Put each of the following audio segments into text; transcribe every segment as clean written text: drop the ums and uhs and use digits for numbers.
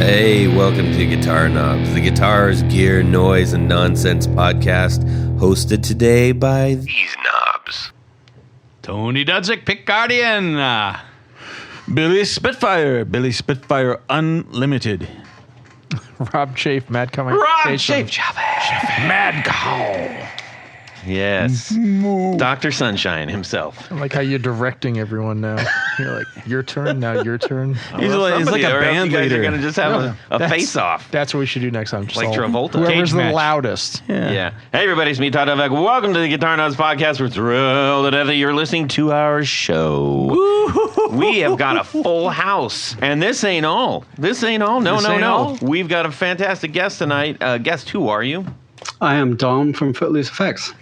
Hey, welcome to Guitar Knobs, the guitars, gear, noise, and nonsense podcast, hosted today by these knobs. Tony Dudzi, Pick Guardian. Billy Spitfire Unlimited. Rob Chafe, Mad Coming. Rob Chafe. Mad Cow. Yes. Dr. Sunshine himself. I like how you're directing everyone now. You're like, your turn, now your turn. He's like a band You're leader. going to just have a face-off. That's what we should do next time. Just Like all- Travolta. Whoever's Cage the match. loudest. Yeah. Hey, everybody, it's me, Todd Novak. Welcome to the Guitar Notes Podcast. We're thrilled to death that you're listening to our show. We have got a full house. And this ain't all. No. ain't all? We've got a fantastic guest tonight. Guest, who are you? I am Dom from Footloose Effects.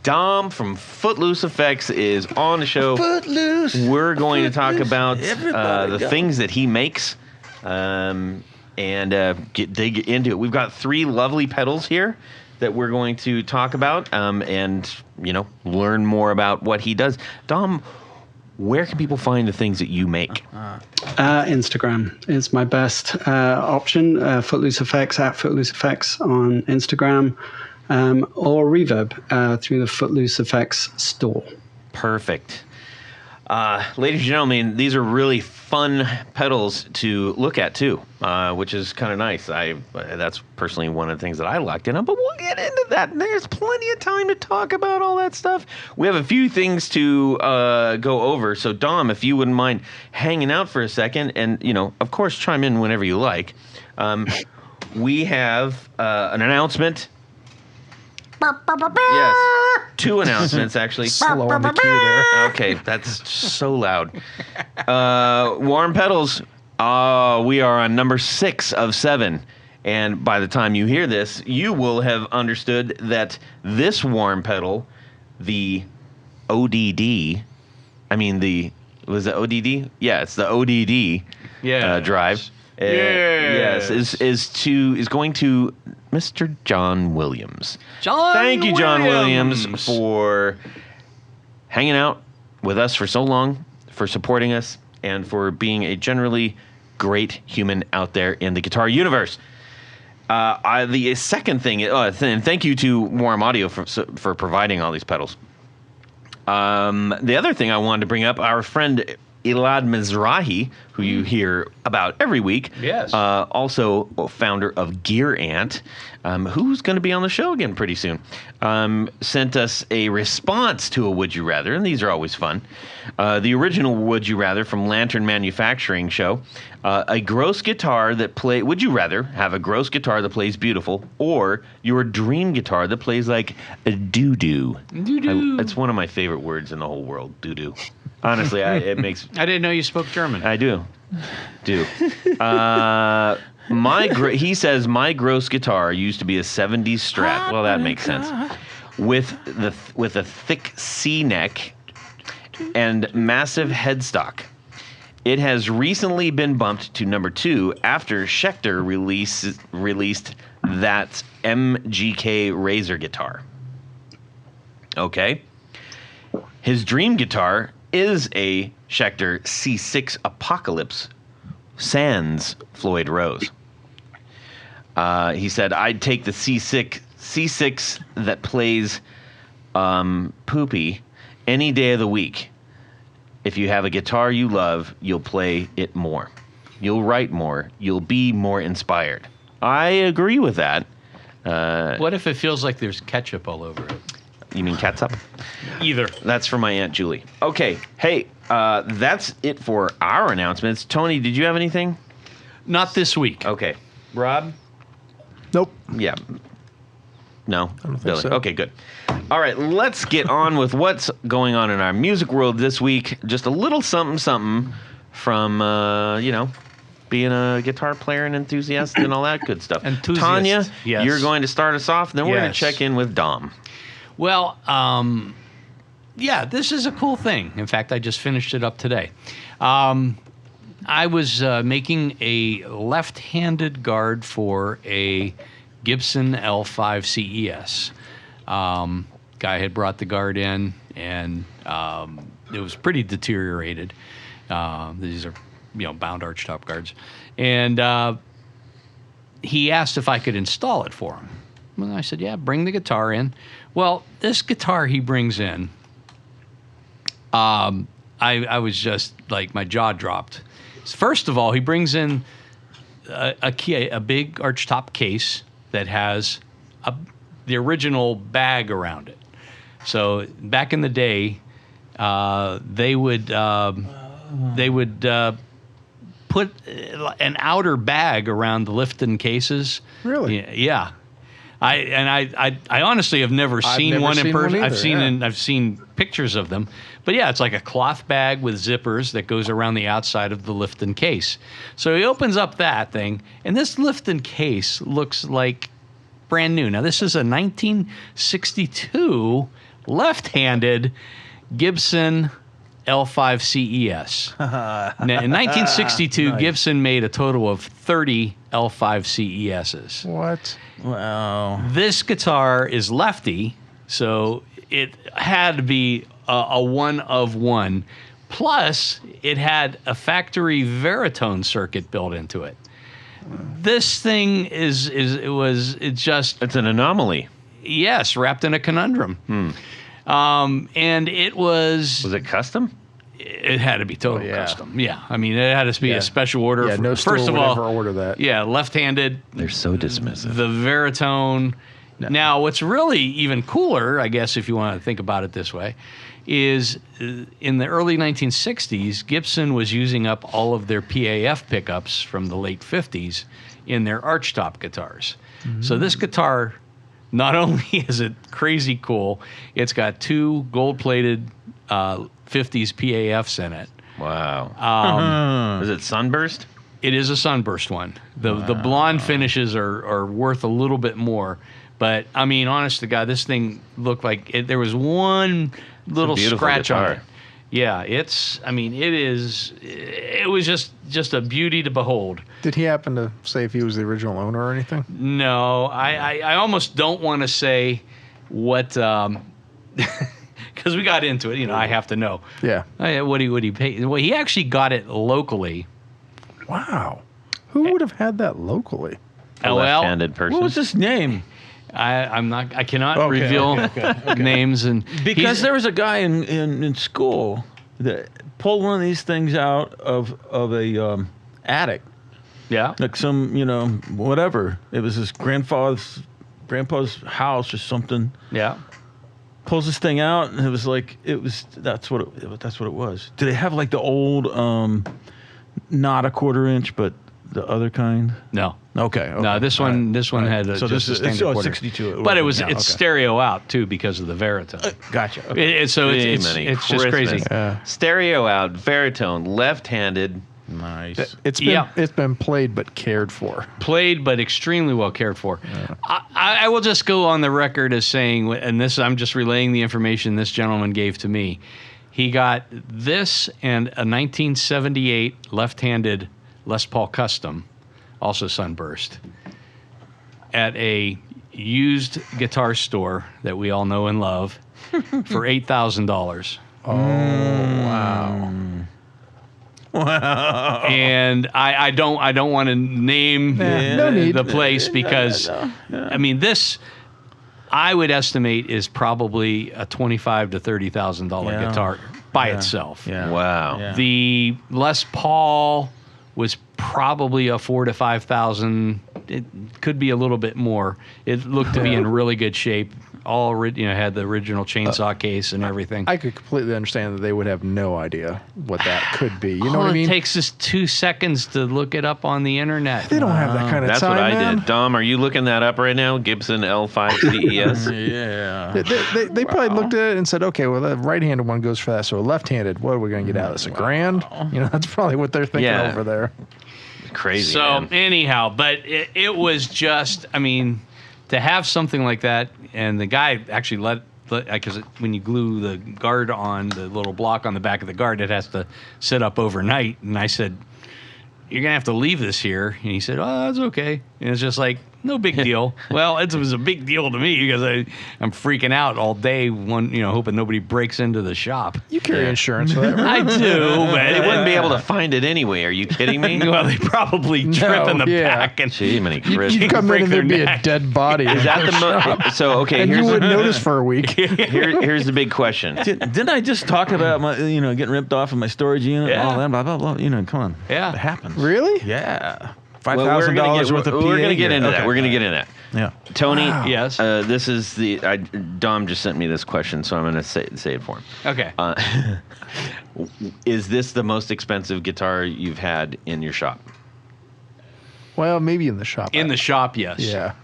Dom from Footloose Effects is on the show. Footloose. We're going to talk about Everybody the go. things that he makes and dig into it. We've got 3 lovely pedals here that we're going to talk about and, learn more about what he does. Dom, where can people find the things that you make? Instagram is my best option. Footloose Effects at Footloose Effects on Instagram, or Reverb through the Footloose Effects store. Perfect. Ladies and gentlemen, these are really fun pedals to look at too, which is kind of nice. That's personally one of the things that I liked in them, but we'll get into that. There's plenty of time to talk about all that stuff. We have a few things to go over. So Dom, if you wouldn't mind hanging out for a second and, of course, chime in whenever you like. We have an announcement. Yes, 2 announcements actually. Slow on the cue there. Okay, that's so loud. Warm pedals. We are on number 6 of 7. And by the time you hear this, you will have understood that this warm pedal, the ODD, was it ODD? Yeah, it's the ODD drive. Yes, is going to Mr. John Williams. Thank you, John Williams, for hanging out with us for so long, for supporting us, and for being a generally great human out there in the guitar universe. The second thing, and thank you to Warm Audio for providing all these pedals. The other thing I wanted to bring up, our friend Elad Mizrahi, who you hear about every week. Yes. Also founder of Gear Ant, who's going to be on the show again pretty soon, sent us a response to a Would You Rather, and these are always fun. The original Would You Rather from Lantern Manufacturing show, a gross guitar that would you rather have a gross guitar that plays beautiful or your dream guitar that plays like a doo-doo? Doo-doo. It's one of my favorite words in the whole world, doo-doo. Honestly, it makes... I didn't know you spoke German. I do. He says, my gross guitar used to be a 70s Strat. Well, that makes sense. With a thick C neck and massive headstock. It has recently been bumped to number 2 after Schecter released that MGK Razor guitar. Okay. His dream guitar is a Schecter C6 Apocalypse sans Floyd Rose. He said, I'd take the C6 that plays poopy any day of the week. If you have a guitar you love, you'll play it more. You'll write more. You'll be more inspired. I agree with that. What if it feels like there's ketchup all over it? You mean catsup? Either. That's for my Aunt Julie. Okay. Hey, that's it for our announcements. Tony, did you have anything? Not this week. Okay. Rob? Nope. Yeah. No? I don't think Billy? so. Okay, good. All right, let's get on with what's going on in our music world this week. Just a little something from, being a guitar player and enthusiast and all that good stuff. Enthusiast, Tanya, yes. you're going to start us off, and then we're going to Yes. check in with Dom. Well, this is a cool thing. In fact, I just finished it up today. I was making a left-handed guard for a Gibson L5 CES. Guy had brought the guard in, and it was pretty deteriorated. These are, bound archtop guards. And he asked if I could install it for him. And I said, yeah, bring the guitar in. Well, this guitar he brings in, I was just like, my jaw dropped. First of all, he brings in a big archtop case that has the original bag around it. So back in the day, they would put an outer bag around the Lifton cases. Really? Yeah. I honestly have never seen one in person. I've seen pictures of them, but yeah, it's like a cloth bag with zippers that goes around the outside of the Lifton case. So he opens up that thing, and this Lifton case looks like brand new. Now this is a 1962 left-handed Gibson L5 CES. Now, in 1962, nice. Gibson made a total of 30 L5 CESs. What? Wow. This guitar is lefty, so it had to be a one of one. Plus, it had a factory Veritone circuit built into it. This thing it's an anomaly. Yes, wrapped in a conundrum. And it was it custom? It had to be totally custom. Yeah, I mean, it had to be a special order. Yeah, no store first of would all, ever order that. Yeah, left-handed. They're so dismissive. The Veritone. No. Now, what's really even cooler, I guess, if you want to think about it this way, is in the early 1960s, Gibson was using up all of their PAF pickups from the late 50s in their archtop guitars. Mm-hmm. So this guitar, not only is it crazy cool, it's got two gold-plated 50s PAFs in it. Wow. Is it sunburst? It is a sunburst one. The blonde finishes are worth a little bit more. But, I mean, honest to God, this thing looked like there was one little scratch guitar. on it. Yeah, it was just a beauty to behold. Did he happen to say if he was the original owner or anything? No, I almost don't want to say what, because we got into it. I have to know. Yeah. What he paid? Well, he actually got it locally. Wow. Who would have had that locally? A left-handed person. What was his name? I cannot reveal names because there was a guy in school that pulled one of these things out of a attic. Yeah. Like some, whatever. It was his grandpa's house or something. Yeah. Pulls this thing out and that's what it was. Do they have like the old not a 1/4 inch but the other kind? No. Okay. No, this one had a, so just a standard quarter. 62. But it's stereo out too because of the Veritone. Gotcha. Okay. It's just crazy. Stereo out, Veritone, left-handed. Nice. It's been played but cared for. Played but extremely well cared for. Yeah. I will just go on the record as saying, and this I'm just relaying the information this gentleman gave to me. He got this and a 1978 left-handed Les Paul Custom, also sunburst, at a used guitar store that we all know and love for $8,000. Oh, wow. Wow. And I don't want to name the place because I mean this I would estimate is probably a $25,000 to $30,000 guitar by itself. Yeah. Wow. Yeah. The Les Paul was probably a $4,000 to $5,000. It could be a little bit more. It looked to be in really good shape. Had the original chainsaw case and everything. I could completely understand that they would have no idea what that could be. You know what I mean? It takes us 2 seconds to look it up on the internet. They don't have that kind of That's time, what I man. did. Dom, are you looking that up right now? Gibson L5 CES? Yeah. They probably looked at it and said, okay, well, the right-handed one goes for that, so left-handed, what are we going to get out of this? $1,000? That's probably what they're thinking over there. Crazy, So, man. anyhow, but it was just, I mean, to have something like that, and the guy actually because when you glue the guard on, the little block on the back of the guard, it has to sit up overnight. And I said, you're going to have to leave this here. And he said, oh, that's okay. And it's just like, No big deal. Well, it was a big deal to me because I'm freaking out all day, hoping nobody breaks into the shop. You carry insurance for that, right? I do, but They wouldn't be able to find it anyway. Are you kidding me? Well, they probably trip in the back and Gee, many You come in and there'd be a dead body. Is that the so? Okay, and you here's wouldn't notice for a week. here's the big question. Didn't I just talk about my, getting ripped off in my storage unit and all that, blah, blah, blah. Come on. Yeah. It happens. Really? Yeah. Well, $5,000 worth of PA. We're gonna get into that. Okay. We're gonna get into that. Yeah. Tony, Yes. This is Dom just sent me this question, so I'm gonna say it for him. Okay. Is this the most expensive guitar you've had in your shop? Well, maybe in the shop. In the shop, yes. Yeah.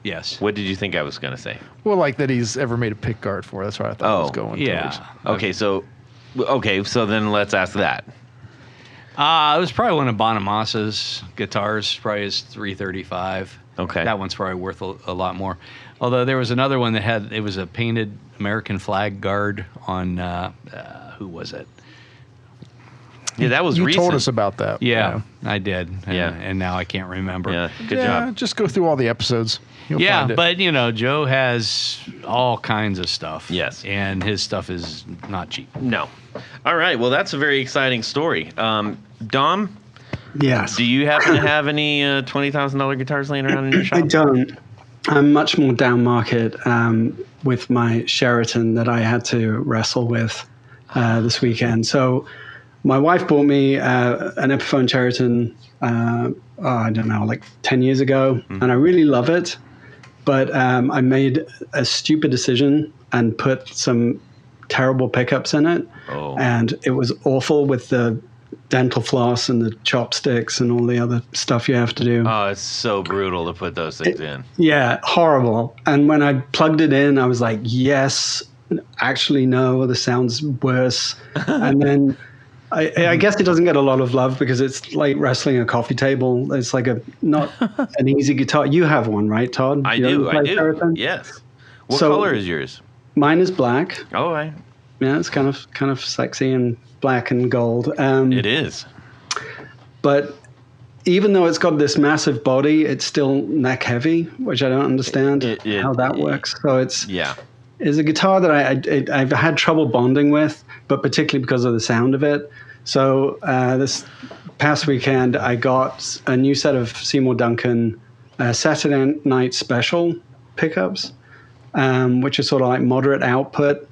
Yes. What did you think I was gonna say? Well, like that he's ever made a pick guard for. That's what I thought I was going towards. Yeah. Okay, so then let's ask that. It was probably one of Bonamassa's guitars. Probably his 335. Okay. That one's probably worth a lot more. Although there was another one that it was a painted American flag guard on, who was it? Yeah, that was You recent. told us about that. Yeah, I did. Yeah. And now I can't remember. Yeah, good Yeah, job. just go through all the episodes. You'll Yeah, find it. but Joe has all kinds of stuff. Yes. And his stuff is not cheap. No. All right. Well, that's a very exciting story. Dom, Yes. do you happen to have any $20,000 guitars laying around in your shop? I don't. I'm much more down market with my Sheraton that I had to wrestle with this weekend. So my wife bought me an Epiphone Sheraton, I don't know, like 10 years ago, and I really love it. But I made a stupid decision and put some terrible pickups in it. Oh. And it was awful with the dental floss and the chopsticks and all the other stuff you have to do. Oh, it's so brutal to put those things in. Yeah, horrible. And when I plugged it in, I was like, yes, actually, no, this sounds worse. And then I guess it doesn't get a lot of love because it's like wrestling a coffee table. It's like not an easy guitar. You have one, right, Todd? I You do. play Sheraton? Yes. What So- color is yours? Mine is black. Oh, I. Yeah, it's kind of sexy and black and gold. It is. But even though it's got this massive body, it's still neck heavy, which I don't understand how that works. So it's a guitar that I've had trouble bonding with, but particularly because of the sound of it. So this past weekend, I got a new set of Seymour Duncan Saturday Night Special pickups, which are sort of like moderate output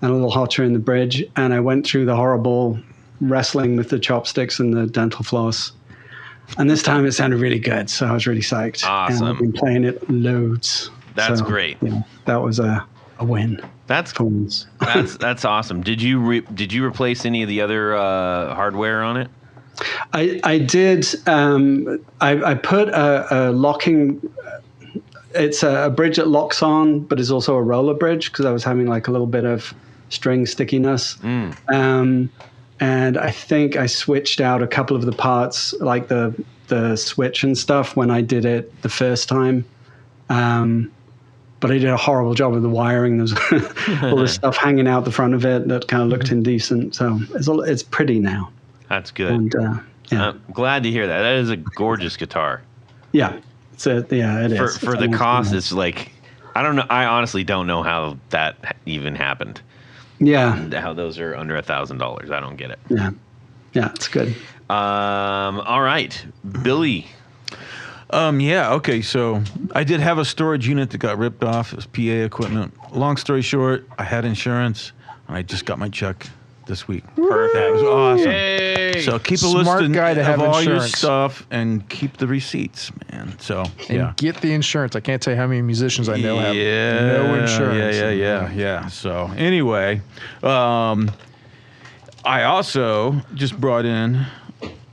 and a little hotter in the bridge. And I went through the horrible wrestling with the chopsticks and the dental floss. And this time it sounded really good, so I was really psyched. Awesome. And I've been playing it loads. That's So, great. Yeah, that was a win. That's For once. that's awesome. Did you replace any of the other hardware on it? I did. I put a locking. It's a bridge that locks on, but it's also a roller bridge because I was having like a little bit of string stickiness. And I think I switched out a couple of the parts, like the switch and stuff, when I did it the first time. But I did a horrible job of the wiring. There's all this stuff hanging out the front of it that kind of looked indecent. So it's pretty now. That's good. And yeah, I'm glad to hear that. That is a gorgeous guitar. yeah, it is. For the cost, it's like, I don't know. I honestly don't know how that even happened. Yeah, How those are under $1,000. I don't get it. yeah, it's good. All right, Billy. Yeah, okay, so I did have a storage unit that got ripped off. It was PA equipment. Long story short, I had insurance, and I just got my check this week. Perfect. That was awesome. Yay. So keep a Smart list guy to of have all your insurance. stuff and keep the receipts, man. So, And yeah. get the insurance. I can't tell you how many musicians I know have no insurance. Yeah. So anyway, I also just brought in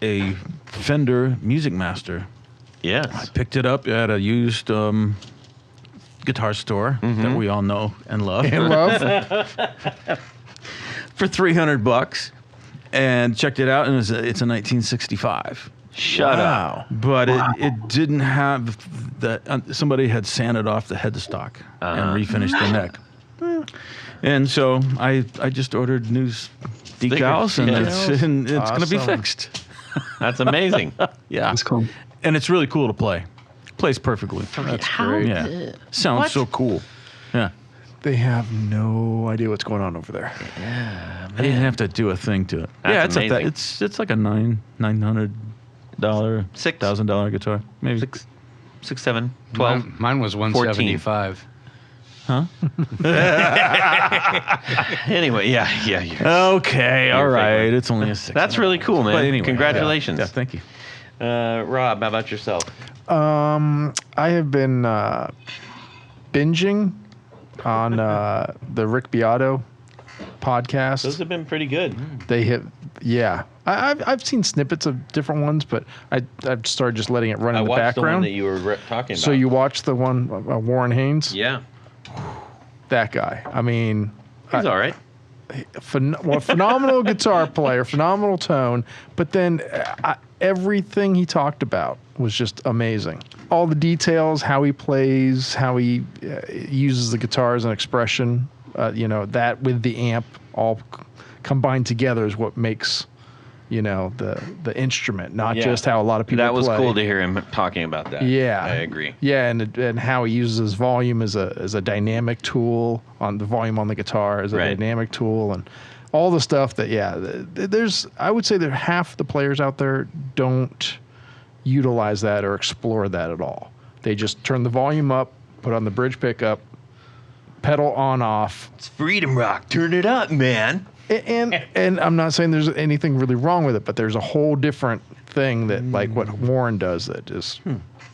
a Fender Music Master. Yes. Picked it up at a used guitar store that we all know and love In love? for $300, and checked it out, and it's a 1965. Shut up. But it didn't have the somebody had sanded off the headstock and refinished the neck. And so I just ordered new decals, and it's going to be Awesome. fixed. That's amazing. Yeah. That's cool. And it's really cool to play. Plays perfectly. That's great. Yeah. Sounds so cool. Yeah. They have no idea what's going on over there. I didn't have to do a thing to it. That's yeah, it's amazing. like that. It's like a $900, $6,000 guitar. Maybe 6, 7, 12. Mine was 175. Huh? Anyway, yeah. Okay, all right. fake. It's only a 6. That's really cool, man. But anyway, Congratulations. Yeah, thank you. Rob, how about yourself? I have been binging on the Rick Beato podcast. Those have been pretty good. They hit, yeah. I've seen snippets of different ones, but I've started just letting it run I in the watched the one background. that you were talking about. So you watched the one Warren Haynes? Yeah. That guy. I mean, He's all right. phenomenal guitar player, phenomenal tone, but then everything he talked about was just amazing. All the details, how he plays, how he uses the guitar as an expression, that with the amp all combined together is what makes, the instrument, not Yeah. just how a lot of people That was play. cool to hear him talking about that. Yeah, I agree. Yeah, and how he uses volume as a dynamic tool on the volume on the guitar as a Right. dynamic tool, and all the stuff that I would say that half the players out there don't utilize that or explore that at all. They just turn the volume up, put on the bridge pickup, pedal on off. It's freedom rock. Turn it up, man. And I'm not saying there's anything really wrong with it, but there's a whole different thing that like what Warren does that is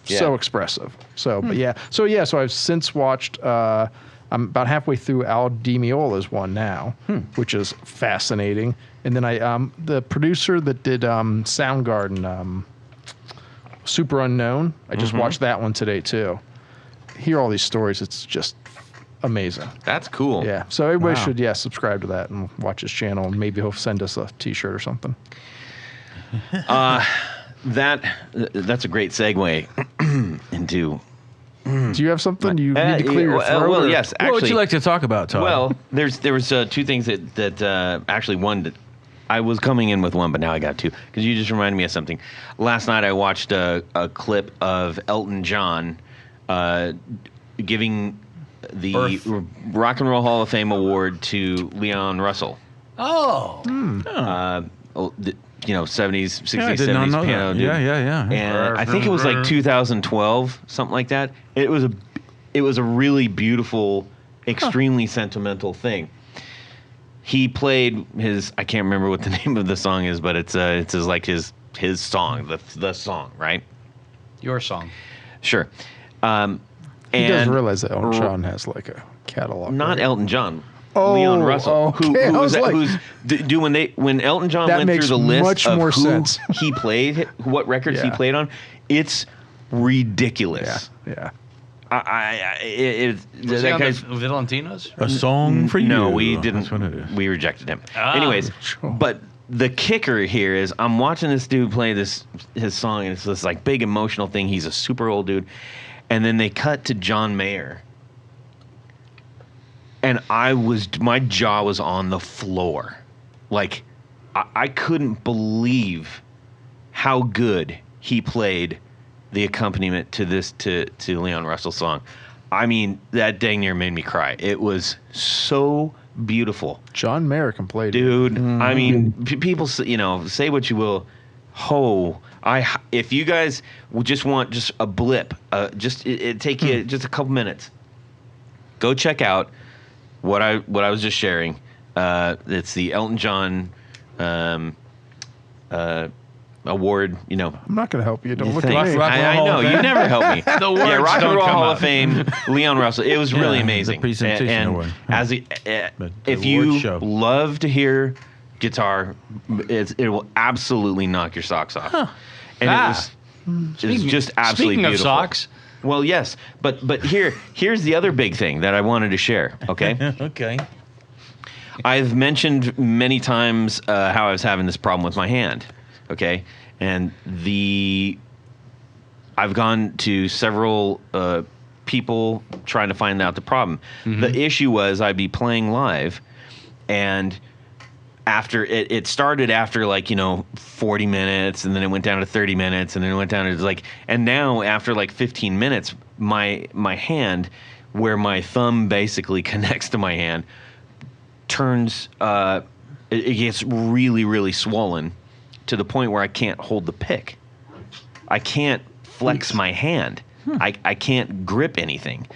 so Yeah. expressive. So, but yeah. So I've since watched. I'm about halfway through Al Di Meola's one now, which is fascinating. And then the producer that did Soundgarden, Super Unknown. I just watched that one today too. Hear all these stories. It's just amazing. That's cool. Yeah. So everybody should subscribe to that and watch his channel, and maybe he'll send us a T-shirt or something. That's a great segue into. Do you have something you need to clear your throat? Well, or- yes. Actually, What would you like to talk about, Todd? Well, there was two things that actually one that I was coming in with one, but now I got two because you just reminded me of something. Last night I watched a clip of Elton John giving the Rock and Roll Hall of Fame award to Leon Russell. Oh. 70s, 60s, I did not 70s know piano that. dude. Yeah. And I think it was like 2012, something like that. It was a really beautiful, extremely sentimental thing. He played I can't remember what the name of the song is, but it's his song, the song, right? Your song. Sure. He does realize that Elton John has like a catalog. Not right? Elton John. Oh, Leon Russell. okay. I was like- When Elton John That went through makes the list much of more who sense. he played, what records he Yeah. played on, it's ridiculous. Yeah. Was he on the Valentino's? A song for you. No, we didn't. That's what it is. We rejected him. Ah. Anyways, Sure. but the kicker here is I'm watching this dude play his song, and it's this like big emotional thing. He's a super old dude, and then they cut to John Mayer, and my jaw was on the floor, like I couldn't believe how good he played the accompaniment to Leon Russell's song. I mean, that dang near made me cry. It was so beautiful. John Mayer can play, Dude, I mean, people, say what you will. If you guys would just want just a blip, it take you just a couple minutes. Go check out what I was just sharing. It's the Elton John award. I'm not going to help you. Don't look Thanks. at me. I know you never help me. The words Rock and don't Roll come Hall out. of Fame, Leon Russell. It was really the amazing. presentation and award. as The if award you show. love to hear guitar, it will absolutely knock your socks off. And it was just absolutely Speaking beautiful. of socks, Well, yes, but here's the other big thing that I wanted to share. Okay. Okay. I've mentioned many times how I was having this problem with my hand, okay? And I've gone to several people trying to find out the problem. The issue was I'd be playing live, and after it started after 40 minutes, and then it went down to 30 minutes, and then it went down to and now after 15 minutes, my hand, where my thumb basically connects to my hand, turns it gets really, really swollen to the point where I can't hold the pick. I can't flex my hand. I can't grip anything.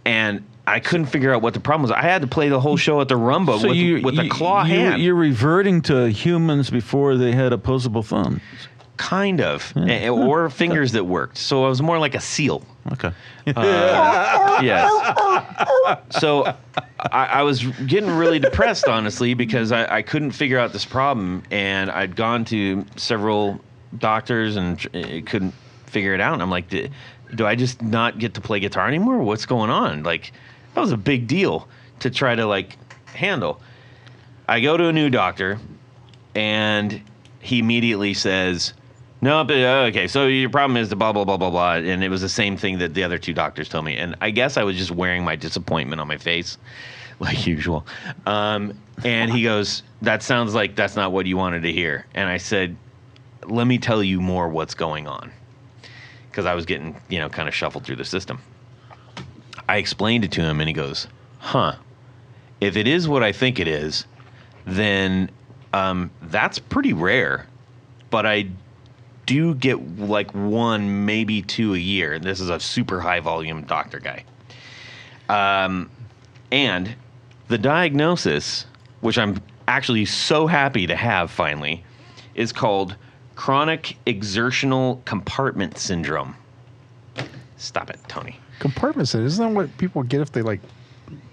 And I couldn't figure out what the problem was. I had to play the whole show at the Rumba with a claw hand. You're reverting to humans before they had opposable thumbs. Kind of. Or fingers that worked. So I was more like a seal. Okay. Yes. So I was getting really depressed, honestly, because I couldn't figure out this problem. And I'd gone to several doctors and couldn't figure it out. And I'm like, do I just not get to play guitar anymore? What's going on? That was a big deal to try to handle. I go to a new doctor, and he immediately says, no, but okay, so your problem is the blah, blah, blah, blah, blah. And it was the same thing that the other two doctors told me. And I guess I was just wearing my disappointment on my face, like usual. And he goes, that sounds like that's not what you wanted to hear. And I said, let me tell you more what's going on. Because I was getting, kind of shuffled through the system. I explained it to him, and he goes, if it is what I think it is, then that's pretty rare. But I do get 1, maybe 2 a year. This is a super high volume doctor guy. And the diagnosis, which I'm actually so happy to have finally, is called chronic exertional compartment syndrome. Stop it, Tony. Compartment syndrome, isn't that what people get if they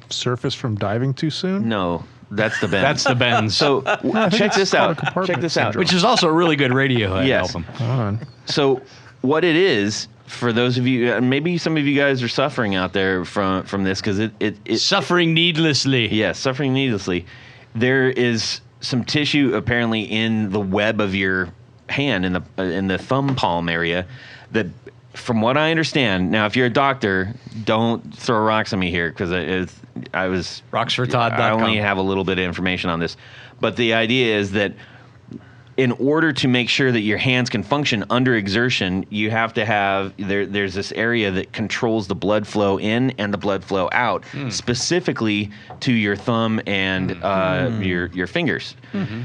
surface from diving too soon? No, that's the bend. That's the bend. So check this out. Check this out. Which is also a really good Radiohead Yes. album. Hold on. So what it is, for those of you, maybe some of you guys are suffering out there from this, because it Suffering needlessly. Yes, suffering needlessly. There is some tissue apparently in the web of your hand, in the thumb palm area, that, from what I understand, now if you're a doctor, don't throw rocks at me here, because Rocksfortodd.com. I only have a little bit of information on this, but the idea is that in order to make sure that your hands can function under exertion, you have to have there's this area that controls the blood flow in and the blood flow out, specifically to your thumb and your fingers. Mm-hmm.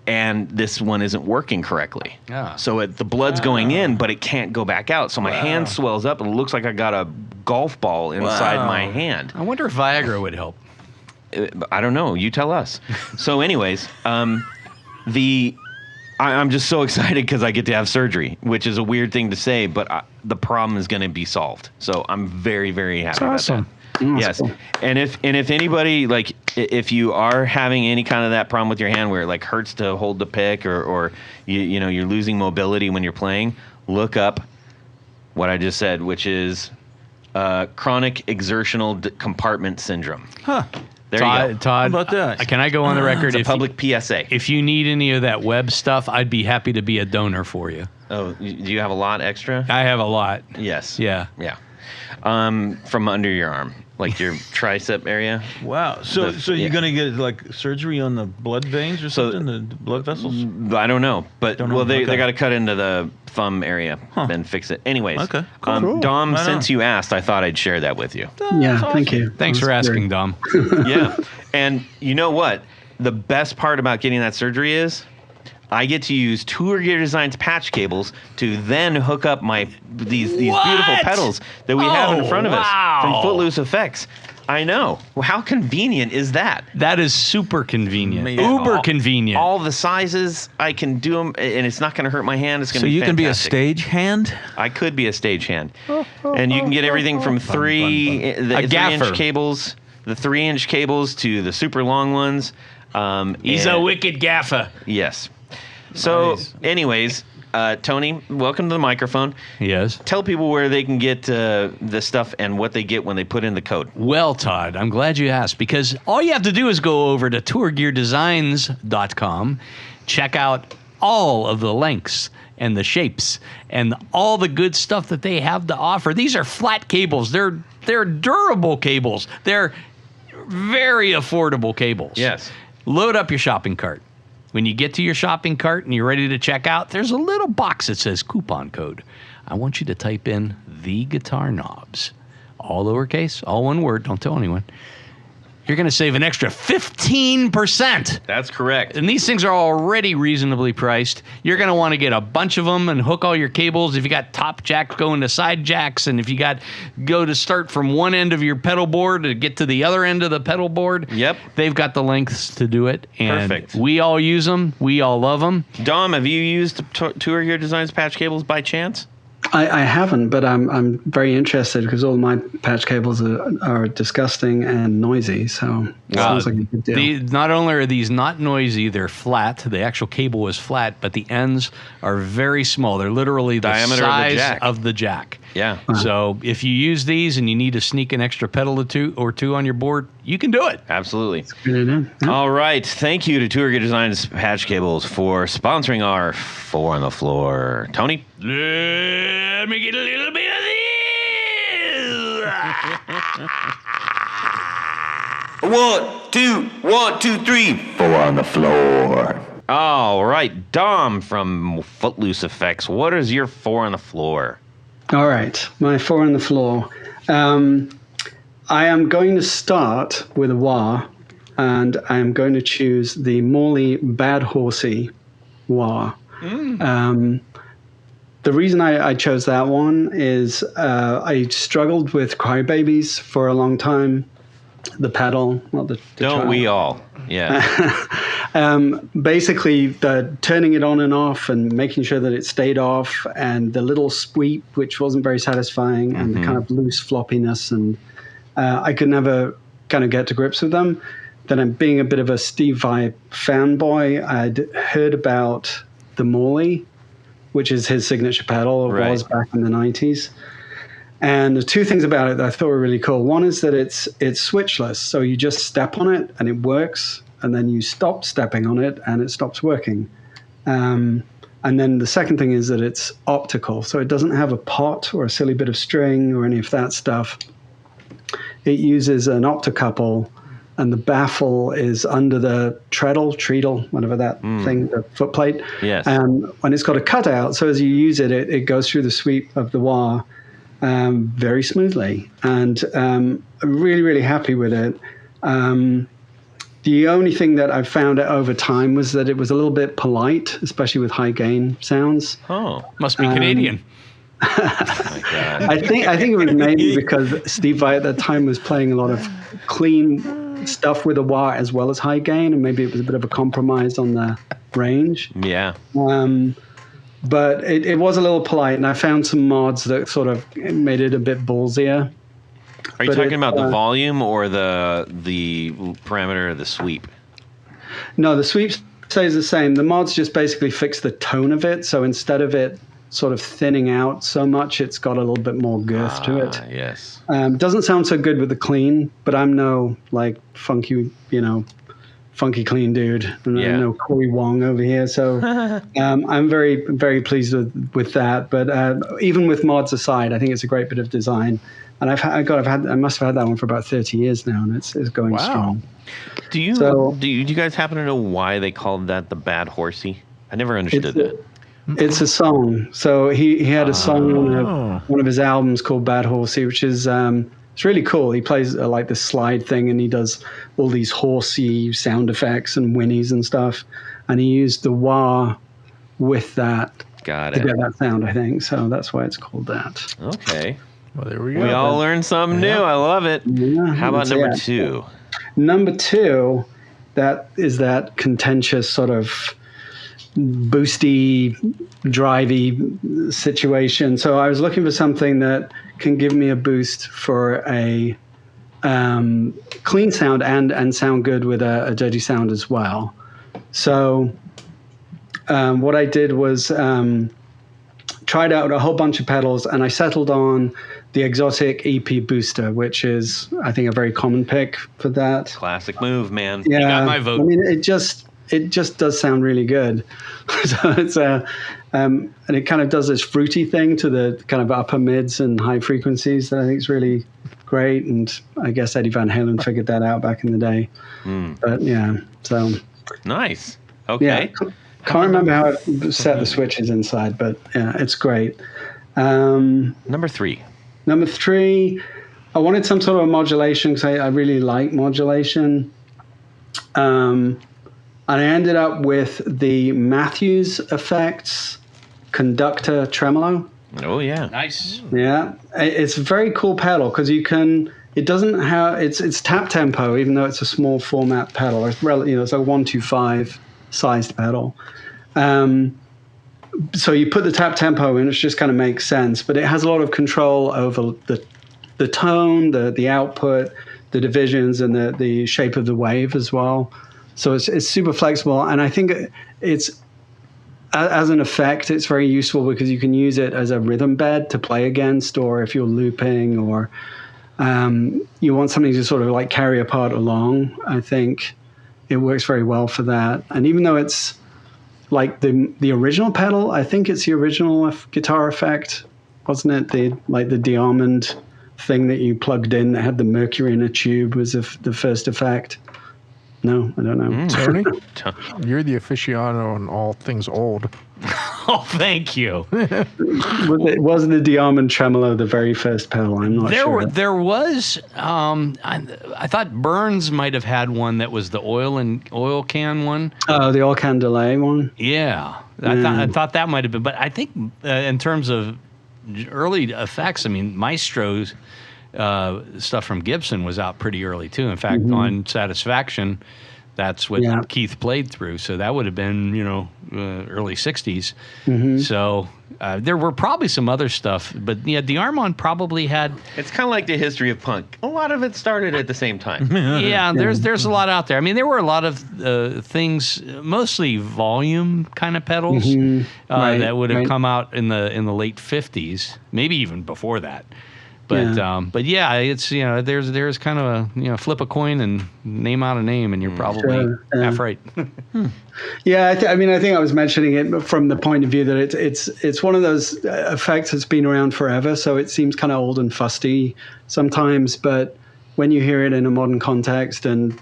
And this one isn't working correctly. So the blood's going in, but it can't go back out. So my hand swells up, and it looks like I got a golf ball inside my hand. I wonder if Viagra would help. I don't know. You tell us. So anyways, I'm just so excited because I get to have surgery, which is a weird thing to say, but the problem is going to be solved. So I'm very, very happy about that. Yes. Cool. And if anybody, if you are having any kind of that problem with your hand where it hurts to hold the pick, or you're losing mobility when you're playing, look up what I just said, which is chronic exertional compartment syndrome. There you go. Todd, how about that? Can I go on the record? It's a public PSA. If you need any of that web stuff, I'd be happy to be a donor for you. Oh, do you have a lot extra? I have a lot. Yes. Yeah. Yeah. From under your arm, your tricep area. Wow. So you're going to get surgery on the blood veins or something, the blood vessels? I don't know, but they Okay. got to cut into the thumb area and fix it. Anyways, Okay, cool. Dom, Right since you asked, I thought I'd share that with you. Yeah, thank you. Thanks for asking, Dom. Yeah, and you know what? The best part about getting that surgery is I get to use Tour Gear Design's patch cables to then hook up these beautiful pedals that we have in front of us from Footloose Effects. I know. Well, how convenient is that? That is super convenient. Man. Uber convenient. All the sizes, I can do them, and it's not going to hurt my hand. It's going So to be you can be a fantastic. stage hand? I could be a stagehand. And you can get everything from the A gaffer. 3-inch cables, the 3-inch cables to the super long ones. He's a wicked gaffer. Yes. So, Nice. anyways, Tony, welcome to the microphone. Yes. Tell people where they can get the stuff and what they get when they put in the code. Well, Todd, I'm glad you asked, because all you have to do is go over to tourgeardesigns.com, check out all of the lengths and the shapes and all the good stuff that they have to offer. These are flat cables. They're durable cables. They're very affordable cables. Yes. load up your shopping cart. When you get to your shopping cart and you're ready to check out, there's a little box that says coupon code. I want you to type in the guitar knobs, all lowercase, all one word. Don't tell anyone. You're going to save an extra 15%. That's correct. And these things are already reasonably priced. You're going to want to get a bunch of them and hook all your cables. If you got top jacks going to side jacks, and if you got go to start from one end of your pedal board to get to the other end of the pedal board, Yep. they've got the lengths to do it. And Perfect. we all use them. We all love them. Dom, have you used Tour Gear Designs patch cables by chance? I haven't, but I'm very interested because all my patch cables are disgusting and noisy. So it sounds like a good deal. Not only are these not noisy, they're flat. The actual cable is flat, but the ends are very small. They're literally the Diameter of the size jack. of the jack. Yeah. So if you use these and you need to sneak an extra pedal or two on your board, you can do it. Absolutely. Good idea. Yeah. All right. Thank you to Tour Gear Designs patch cables for sponsoring our 4 on the Floor. Tony? Let me get a little bit of this. 1, 2, 3. 4 on the floor. All right. Dom from Footloose Effects. What is your 4 on the floor? All right, my 4 on the floor. I am going to start with a wah, and I am going to choose the Morley Bad Horsey wah. The reason I chose that one is I struggled with Crybabies for a long time. The pedal, not the Don't child. we all? Yeah. Basically, turning it on and off and making sure that it stayed off, and the little sweep, which wasn't very satisfying, and the kind of loose floppiness, and I could never kind of get to grips with them. Then, I'm being a bit of a Steve Vai fanboy. I'd heard about the Morley, which is his signature pedal, or Right. was back in the 90s. And the two things about it that I thought were really cool. One is that it's switchless, so you just step on it and it works, and then you stop stepping on it and it stops working. And then the second thing is that it's optical, so it doesn't have a pot or a silly bit of string or any of that stuff. It uses an optocouple, and the baffle is under the treadle, whatever that thing, the foot plate. Yes. And it's got a cutout, so as you use it, it goes through the sweep of the wah very smoothly. And I'm really, really happy with it. The only thing that I found out over time was that it was a little bit polite, especially with high gain sounds. Oh. Must be Canadian. My God. I think it was maybe because Steve Vai at that time was playing a lot of clean stuff with a wah as well as high gain, and maybe it was a bit of a compromise on the range. Yeah. But it was a little polite, and I found some mods that sort of made it a bit ballsier. Are you But talking it, about the volume or the parameter of the sweep? No, the sweep stays the same. The mods just basically fix the tone of it, so instead of it sort of thinning out so much, it's got a little bit more girth to it. Yes. Doesn't sound so good with the clean, but I'm no like funky clean dude. Yeah. No Corey Wong over here. So I'm very, very pleased with that. But even with mods aside, I think it's a great bit of design. And I must have had that one for about 30 years now, and it's going strong. Do you guys happen to know why they called that the Bad Horsey? I never understood that. It's a song. So he had a song on one of his albums called Bad Horsey, which is it's really cool. He plays like this slide thing, and he does all these horsey sound effects and whinnies and stuff. And he used the wah with that Got to it. get that sound, I think. So that's why it's called that. Okay. Well, there we go. We all learned something new. I love it. Yeah, How about that's number it. 2? Number 2, that is that contentious sort of boosty, drivey situation. So I was looking for something that can give me a boost for a clean sound and sound good with a dirty sound as well. So what I did was tried out a whole bunch of pedals, and I settled on the Exotic EP Booster, which is, I think, a very common pick for that. Classic move, man. Yeah, got my vote. I mean, it just it just does sound really good. So it's and it kind of does this fruity thing to the kind of upper mids and high frequencies that I think is really great. And I guess Eddie Van Halen figured that out back in the day. But yeah, so Nice. Okay. yeah, can't remember how it set the switches inside, but yeah, it's great. Number 3. Number 3, I wanted some sort of a modulation because I really like modulation. And I ended up with the Matthews Effects Conductor Tremolo. Oh yeah. Nice. Yeah, it's a very cool pedal because it doesn't have, it's tap tempo, even though it's a small format pedal. It's it's a 125 sized pedal. So you put the tap tempo in, it just kind of makes sense, but it has a lot of control over the tone, the output, the divisions, and the shape of the wave as well. So it's super flexible, and I think it's as an effect, it's very useful because you can use it as a rhythm bed to play against, or if you're looping, or you want something to sort of like carry a part along. I think it works very well for that. And even though it's like the original pedal, I think it's the original guitar effect, wasn't it? The Diamond thing that you plugged in that had the mercury in a tube was the first effect. No, I don't know. Tony, you're the aficionado on all things old. Oh, thank you. Was the Diamond Tremolo the very first pedal? I'm not sure. There was. I thought Burns might have had one that was the oil can one. Oh, the oil can delay one. Yeah, I thought that might have been. But I think in terms of early effects, I mean, Maestro's stuff from Gibson was out pretty early too. In fact, on Satisfaction, that's what Keith played through. So that would have been, early 60s. So there were probably some other stuff. But yeah, D'Armond probably had... It's kind of like the history of punk. A lot of it started at the same time. Yeah, there's a lot out there. I mean, there were a lot of things, mostly volume kind of pedals that would have come out in the late 50s, maybe even before that. But yeah, it's there's kind of a flip a coin and name out a name, and you're probably half right. Yeah, I think I was mentioning it from the point of view that it's one of those effects that's been around forever, so it seems kind of old and fusty sometimes. But when you hear it in a modern context, and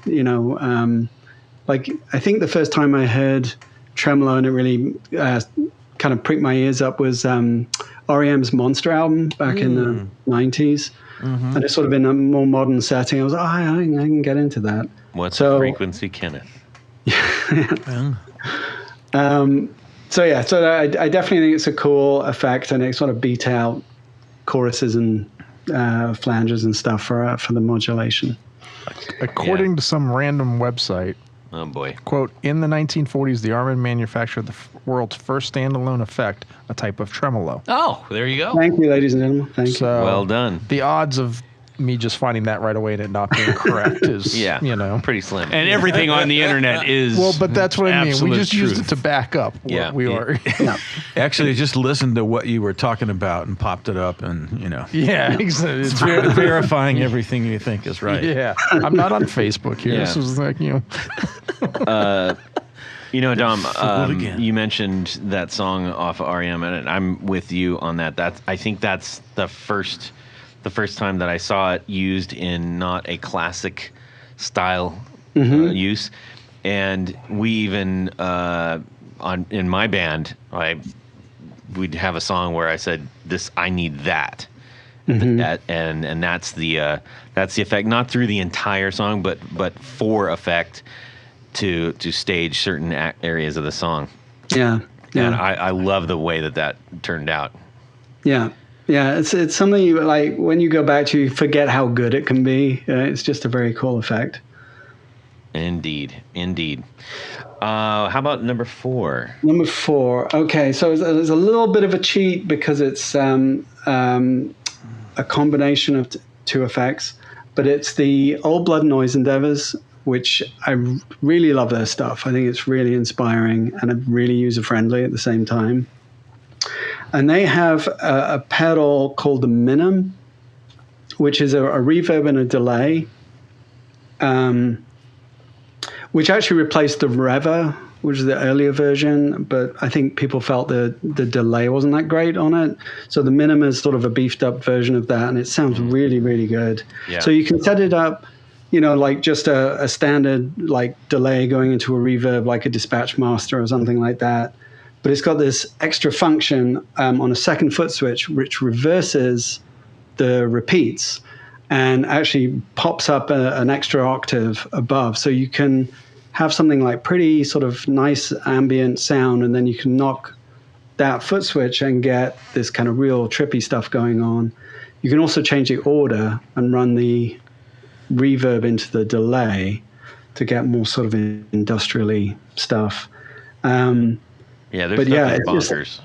like I think the first time I heard tremolo and it really kind of pricked my ears up was R.E.M's Monster album back in the 90s. And it's sort of in a more modern setting. I was like, I can get into that. What's the frequency, Kenneth? So I definitely think it's a cool effect, and it sort of beat out choruses and flanges and stuff for the modulation. According to some random website, oh boy, quote, in the 1940s, the Armand manufactured the world's first standalone effect, a type of tremolo. Oh, there you go. Thank you, ladies and gentlemen. Thank you. Well done. The odds of me just finding that right away and it not being correct is, pretty slim. And everything on the internet is but that's what I mean. We just used it truth. to back up what we are. Actually, just listened to what you were talking about and popped it up, and Yeah, exactly. it's verifying everything you think is right. Yeah, I'm not on Facebook here. Yeah. This was like Dom, you mentioned that song off of R.E.M. and I'm with you on that. I think that's the first time that I saw it used in not a classic style use, and we even in my band, we'd have a song where I said, I need that. And that's the effect, not through the entire song, but for effect to stage certain areas of the song. Yeah. And I love the way that turned out. Yeah. Yeah, it's something you like when you go back to, you forget how good it can be. It's just a very cool effect. Indeed. How about number 4? Number 4. Okay, so there's a little bit of a cheat because it's a combination of two effects, but it's the Old Blood Noise Endeavors, which I really love their stuff. I think it's really inspiring and really user-friendly at the same time. And they have a pedal called the Minim, which is a reverb and a delay, which actually replaced the Rever, which is the earlier version, but I think people felt the delay wasn't that great on it. So the Minima is sort of a beefed up version of that, and it sounds really, really good. Yeah. So you can set it up, like just a standard like delay going into a reverb, like a Dispatch Master or something like that. But it's got this extra function on a second foot switch, which reverses the repeats and actually pops up an extra octave above. So you can have something like pretty sort of nice ambient sound, and then you can knock that foot switch and get this kind of real trippy stuff going on. You can also change the order and run the reverb into the delay to get more sort of industrially stuff. Yeah, there's but yeah, it's bonkers.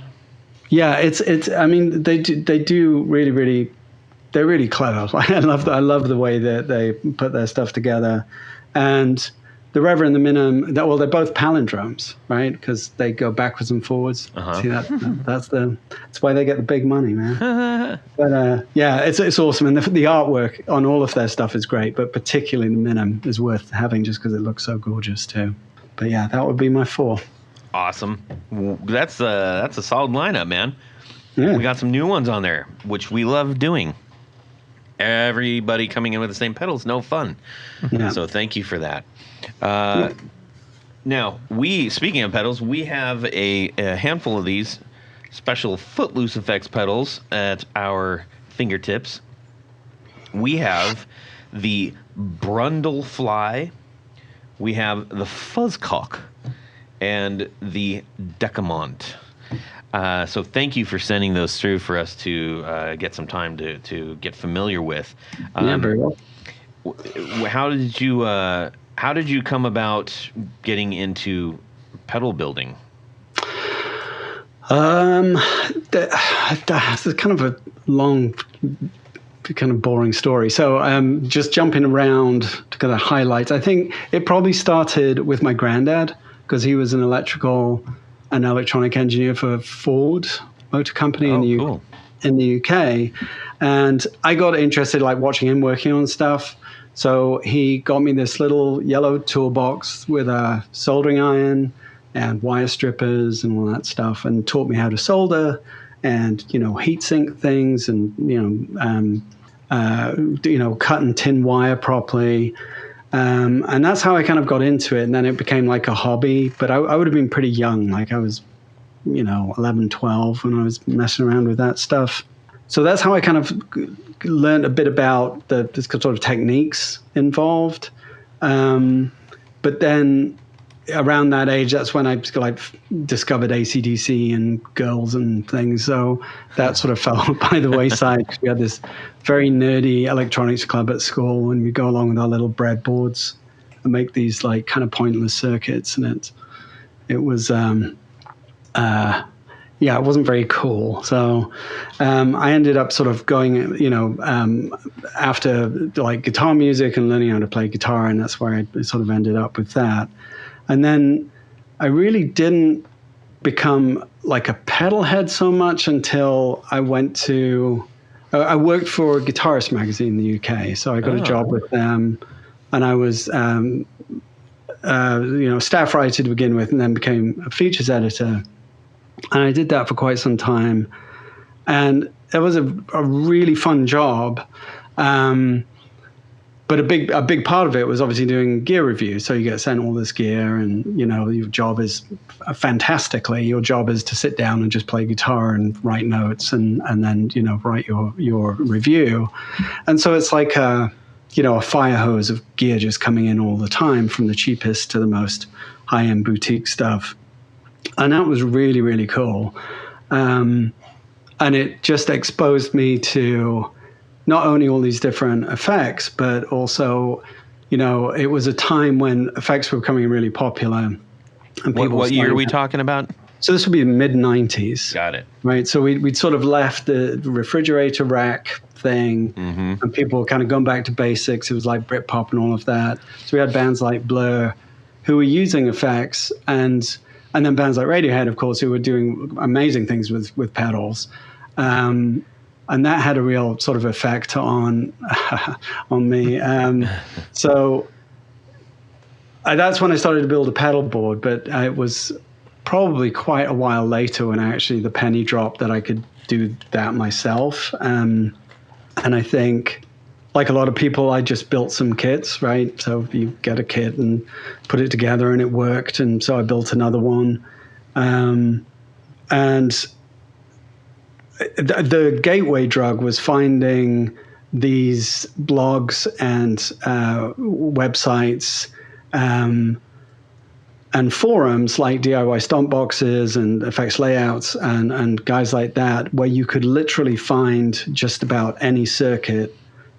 It's. I mean, they do really, really. They're really clever. I love the way that they put their stuff together, and the Rever and the Minim. Well, they're both palindromes, right? Because they go backwards and forwards. See that? That's why they get the big money, man. But yeah, it's awesome, and the artwork on all of their stuff is great, but particularly the Minim is worth having just because it looks so gorgeous too. But yeah, that would be my 4. Awesome. That's a solid lineup, man. Yeah. We got some new ones on there, which we love doing. Everybody coming in with the same pedals, no fun. Yeah. So thank you for that. Now, speaking of pedals, we have a handful of these special Footloose Effects pedals at our fingertips. We have the Brundle Fly, we have the Fuzzcock, and the Decamont. So thank you for sending those through for us to get some time to get familiar with. Yeah, very well. How did you come about getting into pedal building? That's kind of a long, kind of boring story. So just jumping around to kind of highlights. I think it probably started with my granddad because he was an electrical and electronic engineer for Ford Motor Company in the UK. And I got interested like watching him working on stuff. So he got me this little yellow toolbox with a soldering iron and wire strippers and all that stuff, and taught me how to solder and, heat sink things and, cutting tin wire properly. And that's how I kind of got into it. And then it became like a hobby, but I would have been pretty young. Like I was, 11, 12 when I was messing around with that stuff. So that's how I kind of learned a bit about the sort of techniques involved. But then around that age, that's when I discovered AC/DC and girls and things. So that sort of fell by the wayside. We had this very nerdy electronics club at school, and we go along with our little breadboards and make these like kind of pointless circuits. And it was, it wasn't very cool. So I ended up sort of going, after like guitar music and learning how to play guitar, and that's where I sort of ended up with that. And then I really didn't become like a pedal head so much until I went to, I worked for Guitarist magazine in the UK. So I got a job with them, and I was, staff writer to begin with, and then became a features editor. And I did that for quite some time. And it was a really fun job. But a big part of it was obviously doing gear review. So you get sent all this gear, and your job is your job is to sit down and just play guitar and write notes and then write your review. And so it's like a fire hose of gear just coming in all the time, from the cheapest to the most high-end boutique stuff. And that was really, really cool. And it just exposed me to not only all these different effects, but also, it was a time when effects were becoming really popular. And what year are we talking about? So this would be the mid-90s. Got it. Right. So we'd sort of left the refrigerator rack thing, and people were kind of going back to basics. It was like Britpop and all of that. So we had bands like Blur who were using effects, and then bands like Radiohead, of course, who were doing amazing things with pedals. And that had a real sort of effect on me. So that's when I started to build a pedal board, but it was probably quite a while later when the penny dropped that I could do that myself. And I think, like a lot of people, I just built some kits, right? So you get a kit and put it together, and it worked. And so I built another one. And the gateway drug was finding these blogs and websites and forums like DIY Stomp Boxes and Effects Layouts and guys like that, where you could literally find just about any circuit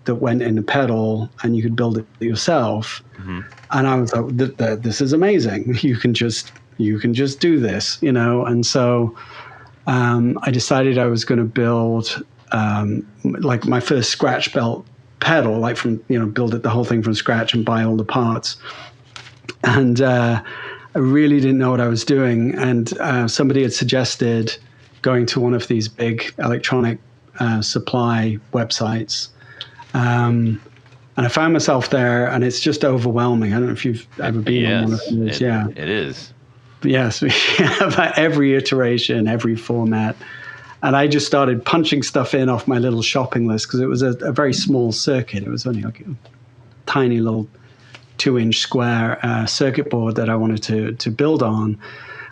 that went in a pedal and you could build it yourself. Mm-hmm. And I was like, this is amazing. You can just do this, you know? And so I decided I was going to build like my first scratch belt pedal, like build it the whole thing from scratch and buy all the parts. And I really didn't know what I was doing. And somebody had suggested going to one of these big electronic supply websites. And I found myself there, and it's just overwhelming. I don't know if you've ever been on one of those. Yeah, it is. Yes, about every iteration, every format. And I just started punching stuff in off my little shopping list because it was a very small circuit. It was only like a tiny little 2-inch square circuit board that I wanted to build on.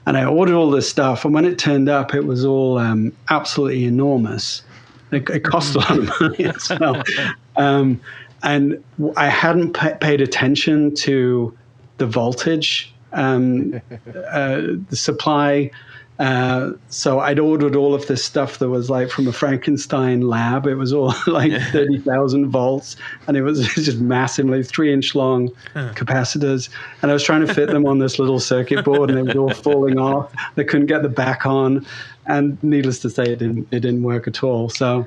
And I ordered all this stuff. And when it turned up, it was all absolutely enormous. It cost a lot of money as well. And I hadn't paid attention to the voltage, the supply. So I'd ordered all of this stuff that was like from a Frankenstein lab. It was all like 30,000 volts, and it was just massively 3-inch long capacitors. And I was trying to fit them on this little circuit board, and they were all falling off. They couldn't get the back on, and needless to say, it didn't work at all. So,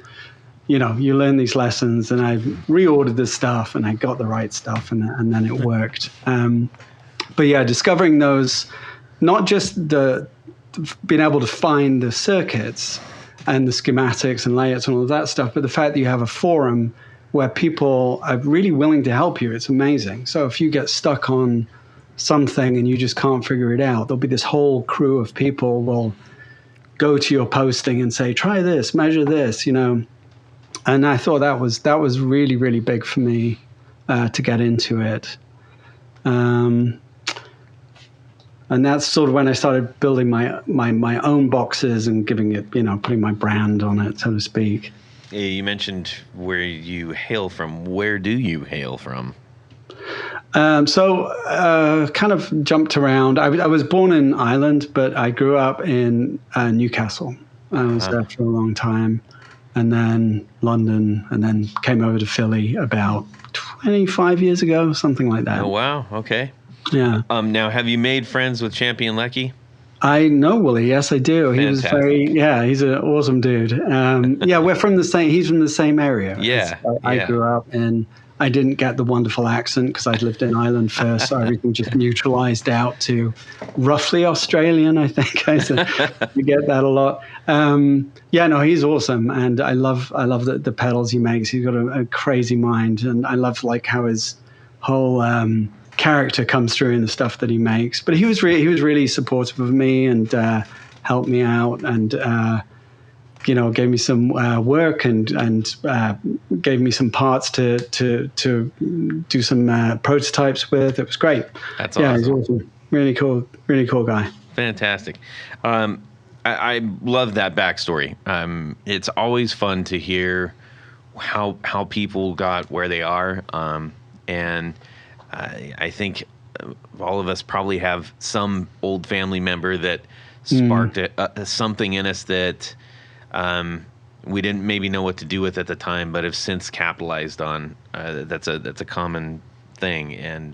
you learn these lessons, and I reordered this stuff, and I got the right stuff, and then it worked. But yeah, discovering those, not just being able to find the circuits and the schematics and layouts and all of that stuff, but the fact that you have a forum where people are really willing to help you, it's amazing. So if you get stuck on something and you just can't figure it out, there'll be this whole crew of people will go to your posting and say, try this, measure this, And I thought that was really, really big for me to get into it. And that's sort of when I started building my own boxes and giving it, putting my brand on it, so to speak. You mentioned where you hail from. Where do you hail from? So kind of jumped around. I was born in Ireland, but I grew up in Newcastle. I was there for a long time. And then London, and then came over to Philly about 25 years ago, something like that. Oh, wow. Okay. Yeah. Now, have you made friends with Champion Lecky? I know Wooly. Yes, I do. Fantastic. He's an awesome dude. We're from the same. He's from the same area. Yeah. I grew up in. I didn't get the wonderful accent because I'd lived in Ireland first, so everything just neutralized out to roughly Australian, I think. You get that a lot. He's awesome, and I love the pedals he makes. He's got a crazy mind, and I love like how his whole character comes through in the stuff that he makes. But he was really supportive of me and helped me out, and gave me some work and gave me some parts to do some prototypes with. It was great. That's awesome. Yeah, he's awesome. Really cool guy. Fantastic. I love that backstory. It's always fun to hear how people got where they are, and I think all of us probably have some old family member that sparked something in us that we didn't maybe know what to do with at the time, but have since capitalized on. That's a common thing, and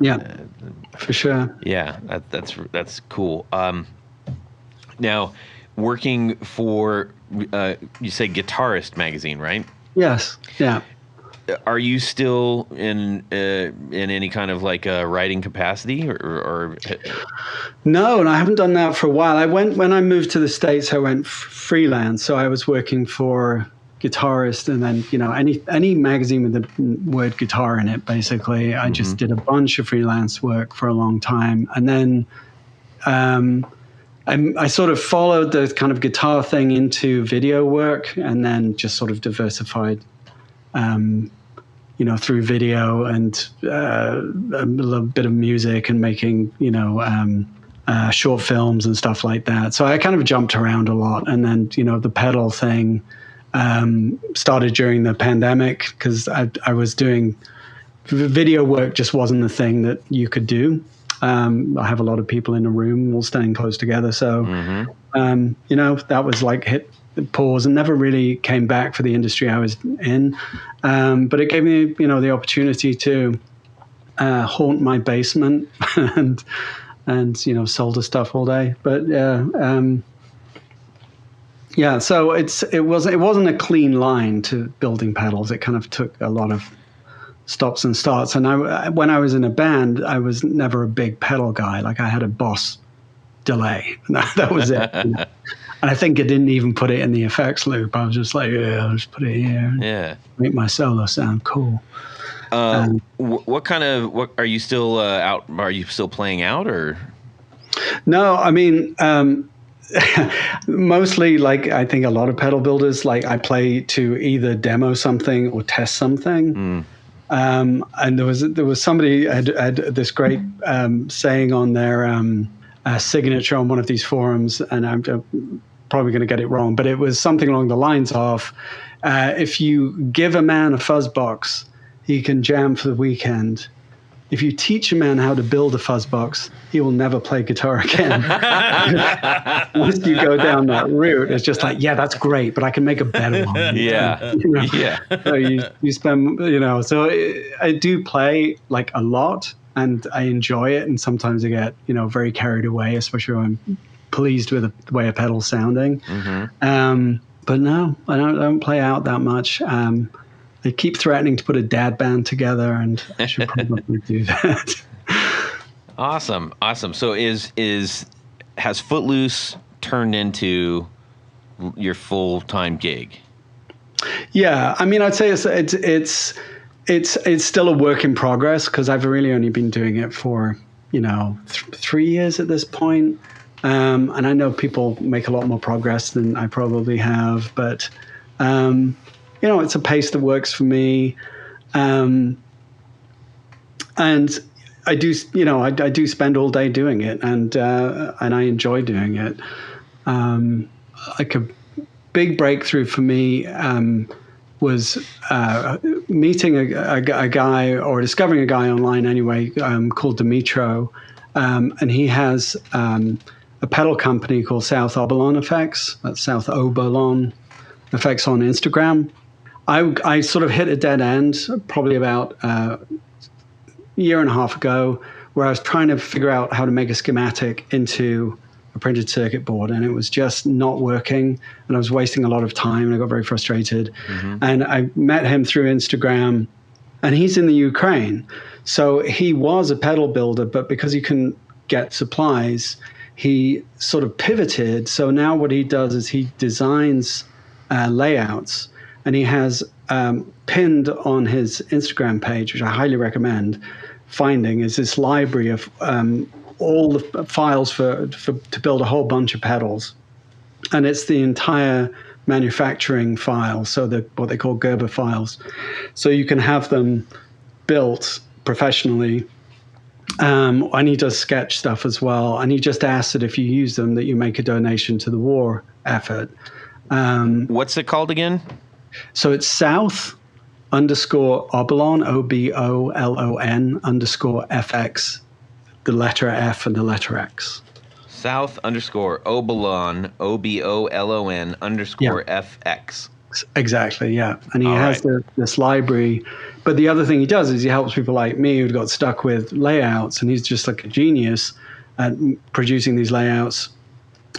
for sure. Yeah, that's cool. Now, working for you say Guitarist magazine, right? Yes. Yeah. Are you still in any kind of like a writing capacity or? No, and I haven't done that for a while. When I moved to the States, I went freelance. So I was working for guitarist, and then any magazine with the word guitar in it. Basically, I just did a bunch of freelance work for a long time, and then I sort of followed the kind of guitar thing into video work, and then just sort of diversified, through video and a little bit of music and making short films and stuff like that. So I kind of jumped around a lot, and then the pedal thing started during the pandemic because I was doing video work. Just wasn't the thing that you could do. I have a lot of people in a room all staying close together, so that was like hit pause and never really came back for the industry I was in. But it gave me the opportunity to haunt my basement and solder stuff all day. But so it wasn't a clean line to building pedals. It kind of took a lot of stops and starts. And when I was in a band, I was never a big pedal guy. Like I had a Boss delay. That was it. And I think I didn't even put it in the effects loop. I was just like, I'll just put it here. Yeah. Make my solo sound cool. What are you still out? Are you still playing out or? No, I mean, mostly like I think a lot of pedal builders, like I play to either demo something or test something. And there was somebody had this great saying on their signature on one of these forums, and I'm probably going to get it wrong, but it was something along the lines of, if you give a man a fuzz box, he can jam for the weekend. If you teach a man how to build a fuzz box, he will never play guitar again. Once you go down that route, it's just like, yeah, that's great, but I can make a better one. Yeah. Yeah. So you spend, so I do play like a lot and I enjoy it. And sometimes I get, very carried away, especially when I'm pleased with the way a pedal's sounding. But no, I don't play out that much. They keep threatening to put a dad band together, and I should probably do that. Awesome. So has Footloose turned into your full-time gig? Yeah, I mean, I'd say it's still a work in progress because I've really only been doing it for 3 years at this point. And I know people make a lot more progress than I probably have, but it's a pace that works for me. And I do, I do spend all day doing it, and I enjoy doing it. Like a big breakthrough for me was meeting a guy, or discovering a guy online anyway, called Dimitro, and he has a pedal company called South Obalon Effects. That's South Obalon Effects on Instagram. I sort of hit a dead end probably about a year and a half ago, where I was trying to figure out how to make a schematic into a printed circuit board, and it was just not working, and I was wasting a lot of time, and I got very frustrated. And I met him through Instagram, and he's in the Ukraine. So he was a pedal builder, but because he couldn't get supplies, he sort of pivoted. So now what he does is he designs layouts, and he has pinned on his Instagram page, which I highly recommend finding, is this library of all the files to build a whole bunch of pedals. And it's the entire manufacturing file, so what they call Gerber files. So you can have them built professionally. And he does sketch stuff as well. And he just asks that if you use them, that you make a donation to the war effort. What's it called again? So it's South _Obalon, OBOLON _FX, the letter F and the letter X. South _Obalon, OBOLON _FX. Exactly, yeah. And he has this library. But the other thing he does is he helps people like me who got stuck with layouts, and he's just like a genius at producing these layouts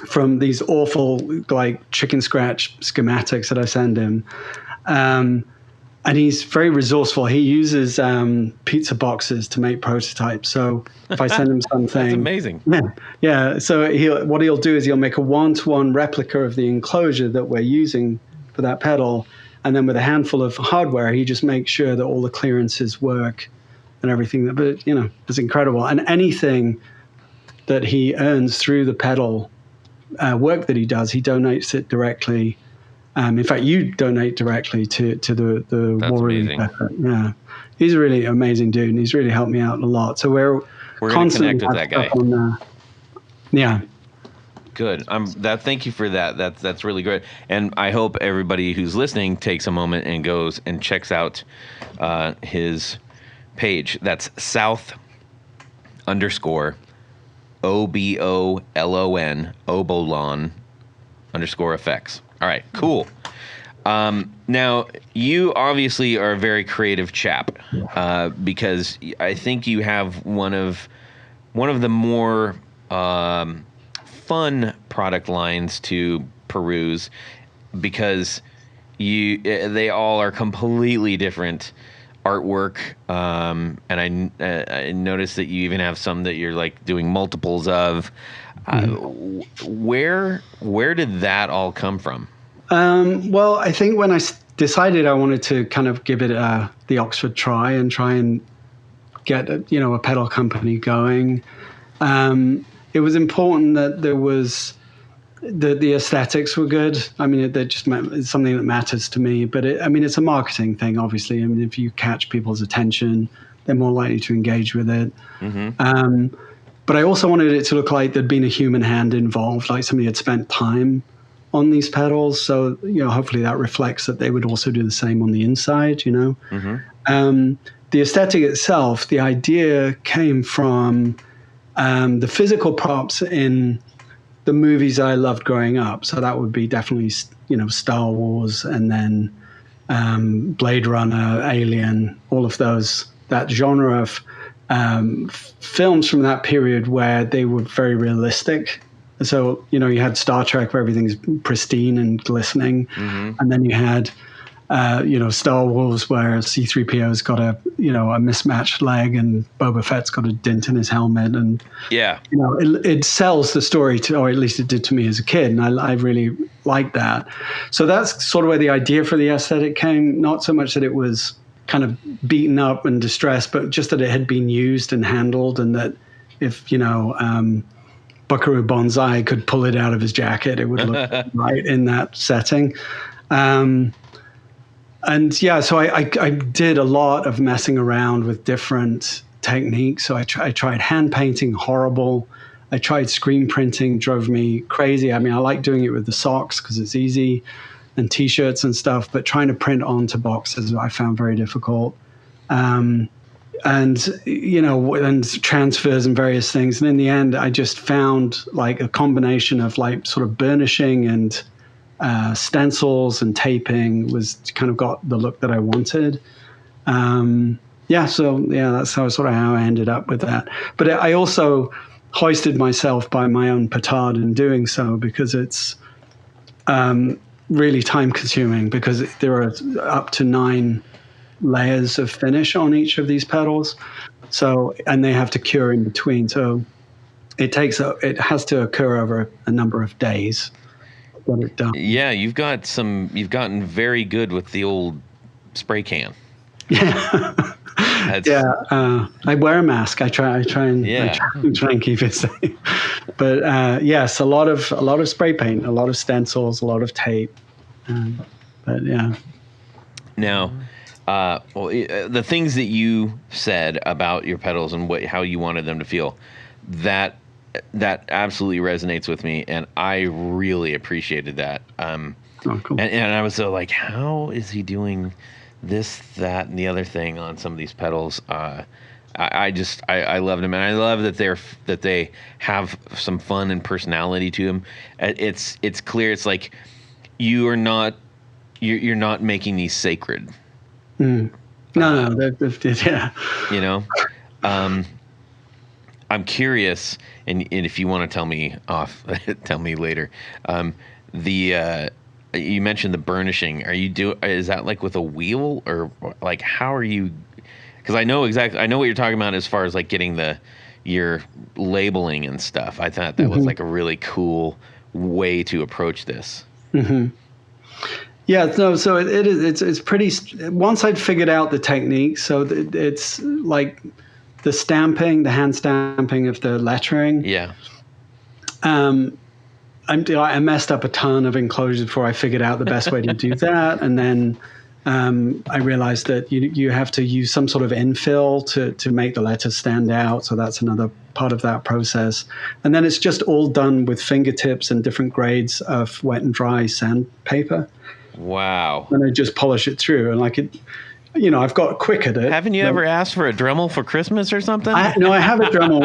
from these awful, like, chicken scratch schematics that I send him. And he's very resourceful. He uses pizza boxes to make prototypes. So if I send him something... That's amazing. Yeah. So what he'll do is he'll make a one-to-one replica of the enclosure that we're using for that pedal, And then with a handful of hardware, he just makes sure that all the clearances work and everything. But, it's incredible. And anything that he earns through the pedal work that he does, he donates it directly. In fact, you donate directly to the That's war relief amazing. effort. Yeah. He's a really amazing dude, and he's really helped me out a lot. So we're going to constantly connect with that guy. Yeah. Good. Thank you for that. That's really great. And I hope everybody who's listening takes a moment and goes and checks out his page. That's South_OBOLON Obolon _effects. All right, cool. Now, you obviously are a very creative chap because I think you have one of the more fun product lines to peruse because they all are completely different artwork, and I noticed that you even have some that you're like doing multiples of. Where did that all come from? Well, I think when I decided I wanted to kind of give it the Oxford try and get a pedal company going, it was important that there was the aesthetics were good. I mean, it's something that matters to me. But it's a marketing thing, obviously. I mean, if you catch people's attention, they're more likely to engage with it. But I also wanted it to look like there'd been a human hand involved, like somebody had spent time on these pedals. So, hopefully that reflects that they would also do the same on the inside, The aesthetic itself, the idea came from the physical props in the movies I loved growing up. So that would be definitely, Star Wars and then Blade Runner, Alien, all of those, that genre of films from that period where they were very realistic. So, you had Star Trek where everything's pristine and glistening. And then you had, Star Wars where C-3PO's got a mismatched leg and Boba Fett's got a dent in his helmet. And, it sells the story or at least it did to me as a kid. And I really liked that. So that's sort of where the idea for the aesthetic came. Not so much that it was kind of beaten up and distressed, but just that it had been used and handled, and that if Buckaroo Banzai could pull it out of his jacket, it would look right in that setting. So I did a lot of messing around with different techniques. So I tried hand painting, horrible. I tried screen printing, drove me crazy. I mean, I like doing it with the socks because it's easy, and T-shirts and stuff, but trying to print onto boxes I found very difficult. And transfers and various things. And in the end, I just found like a combination of like sort of burnishing and stencils and taping was kind of got the look that I wanted. That's sort of how I ended up with that. But I also hoisted myself by my own petard in doing so, because it's really time consuming, because there are up to 9 layers of finish on each of these pedals. So, and they have to cure in between. So it has to occur over a number of days to get it done. Yeah, you've gotten very good with the old spray can. Yeah. I wear a mask. I try and keep it safe. But yes, a lot of spray paint, a lot of stencils, a lot of tape. But yeah. Now, the things that you said about your pedals and how you wanted them to feel, that absolutely resonates with me, and I really appreciated that. Cool. And I was so like, how is he doing this, that, and the other thing on some of these pedals? I loved them, and I love that they have some fun and personality to them. It's clear. It's like you're not making these sacred. No, yeah. I'm curious, and if you want to tell me off, tell me later. You mentioned the burnishing. Is that like with a wheel, or like how are you? Because I know what you're talking about as far as like getting your labeling and stuff. I thought that was like a really cool way to approach this. Yeah, no, so it is. It's pretty. Once I'd figured out the technique, so it's like the stamping, the hand stamping of the lettering. Yeah. I messed up a ton of enclosures before I figured out the best way to do that, and then I realized that you have to use some sort of infill to make the letters stand out. So that's another part of that process. And then it's just all done with fingertips and different grades of wet and dry sandpaper. Wow. And I just polish it through, and I've got quick at it. Haven't you ever asked for a Dremel for Christmas or something? I have a Dremel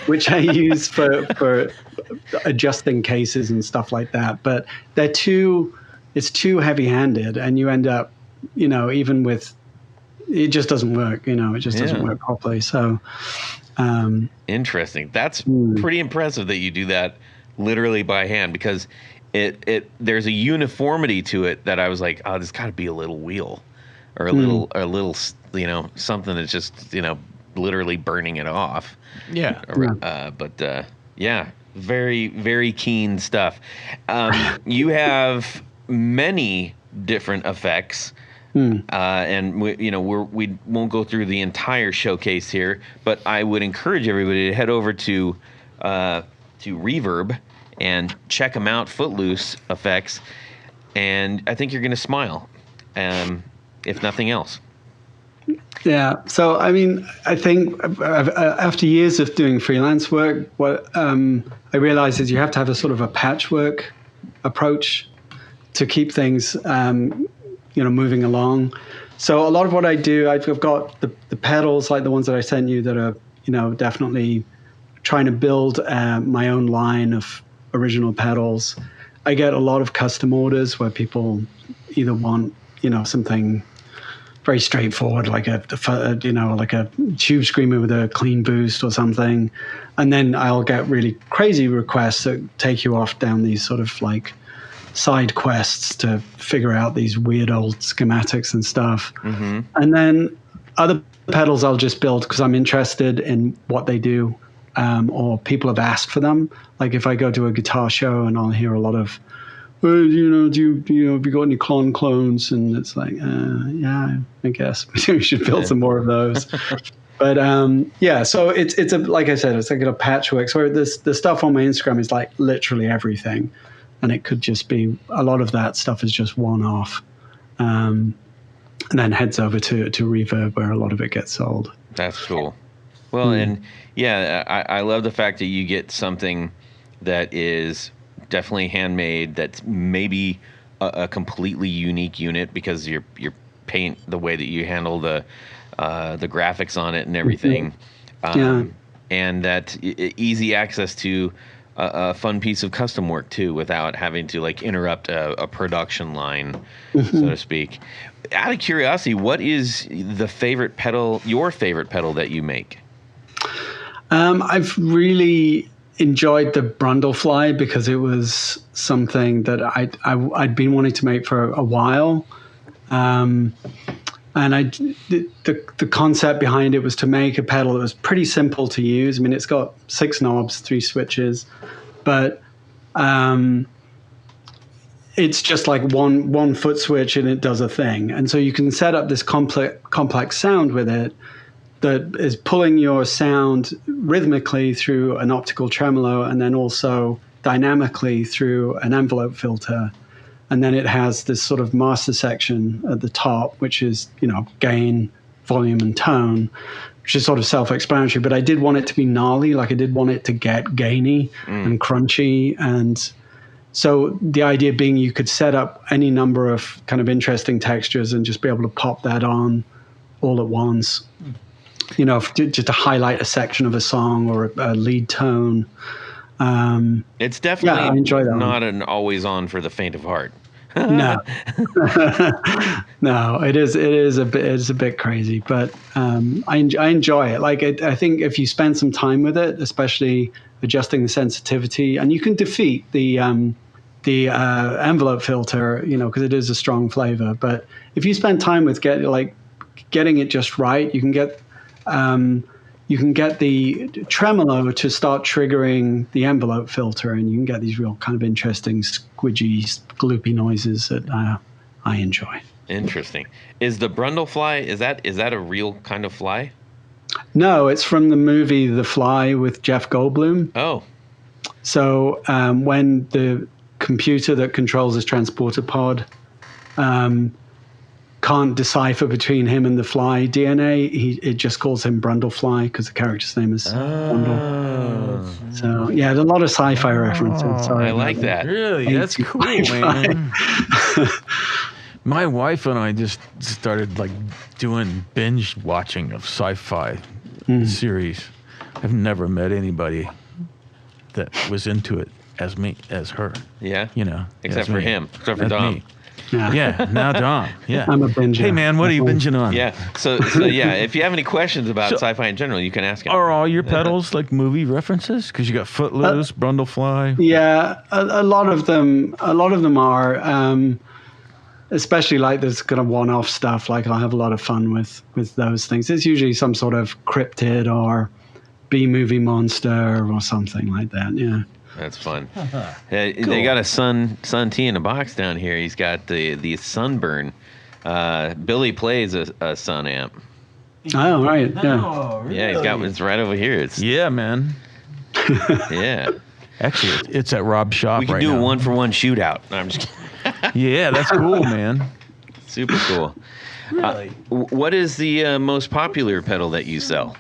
which I use for adjusting cases and stuff like that. But it's too heavy-handed, and you end up, even with it just doesn't work. It just doesn't work properly. So interesting. That's pretty impressive that you do that literally by hand, because there's a uniformity to it that I was like, oh, there's got to be a little wheel or a little something that's just literally burning it off. Yeah. But very, very keen stuff. You have many different effects, and we won't go through the entire showcase here, but I would encourage everybody to head over to Reverb and check them out, Footloose Effects, and I think you're going to smile, if nothing else. Yeah. So, I think after years of doing freelance work, what I realized is you have to have a sort of a patchwork approach to keep things, moving along. So a lot of what I do, I've got the pedals, like the ones that I sent you, that are, definitely trying to build my own line of original pedals. I get a lot of custom orders where people either want, something very straightforward, like a tube screamer with a clean boost or something. And then I'll get really crazy requests that take you off down these sort of like side quests to figure out these weird old schematics and stuff. Mm-hmm. And then other pedals I'll just build because I'm interested in what they do, or people have asked for them. Like if I go to a guitar show and I'll hear a lot of, do you have you got any clones? And it's like, yeah, I guess we should build some more of those. But so it's a, like I said, it's like a patchwork. So the stuff on my Instagram is like literally everything, and it could just be a lot of that stuff is just one off, and then heads over to Reverb where a lot of it gets sold. That's cool. Well, and I love the fact that you get something that is definitely handmade, that's maybe a completely unique unit because your paint, the way that you handle the graphics on it and everything, and that easy access to a fun piece of custom work too, without having to like interrupt a production line, so to speak. Out of curiosity, what is your favorite pedal that you make? I've really enjoyed the Brundlefly because it was something that I'd been wanting to make for a while. And the concept behind it was to make a pedal that was pretty simple to use. I mean, it's got 6 knobs, 3 switches, but it's just like one foot switch and it does a thing. And so you can set up this complex sound with it that is pulling your sound rhythmically through an optical tremolo and then also dynamically through an envelope filter. And then it has this sort of master section at the top, which is, gain, volume, and tone, which is sort of self-explanatory. But I did want it to be gnarly. Like I did want it to get gainy and crunchy. And so the idea being you could set up any number of kind of interesting textures and just be able to pop that on all at once, just to highlight a section of a song or a lead tone. It's definitely I enjoy that not an always on for the faint of heart. No, no, it is a bit crazy, but I enjoy it. Like I think if you spend some time with it, especially adjusting the sensitivity, and you can defeat the envelope filter, because it is a strong flavor. But if you spend time with getting it just right, you can get you can get the tremolo to start triggering the envelope filter, and you can get these real kind of interesting squidgy, gloopy noises that I enjoy. Interesting. Is the Brundlefly, is that a real kind of fly? No, it's from the movie The Fly with Jeff Goldblum. Oh. So when the computer that controls his transporter pod can't decipher between him and the fly DNA, it just calls him Brundlefly because the character's name is Brundle. So yeah, there's a lot of sci-fi references. Sorry, I like that. Really? That's cool, man. My wife and I just started like doing binge watching of sci-fi series. I've never met anybody that was into it as her. Yeah. You know, Except for me. him. Except for As Dom. me. Yeah. Yeah, now Dom. Yeah. I'm a binger. Hey man, what are you binging on? Yeah. So yeah, if you have any questions about sci-fi in general, you can ask him. Are all your pedals like movie references? Because you got Footloose, Brundlefly. Yeah, a lot of them are. Especially like this kind of one-off stuff. Like I have a lot of fun with those things. It's usually some sort of cryptid or B-movie monster or something like that. Yeah. That's fun. They got a sun T in a box down here. He's got the Sunburn. Billy plays a Sun amp. Oh, right. Yeah. Oh, really? Yeah, he's got it's right over here. It's Yeah, man. yeah. Actually, it's at Rob's shop We can right do now. a 1-for-1 shootout. No, I'm just kidding. Yeah, that's cool, man. Super cool. Really? What is the most popular pedal that you sell?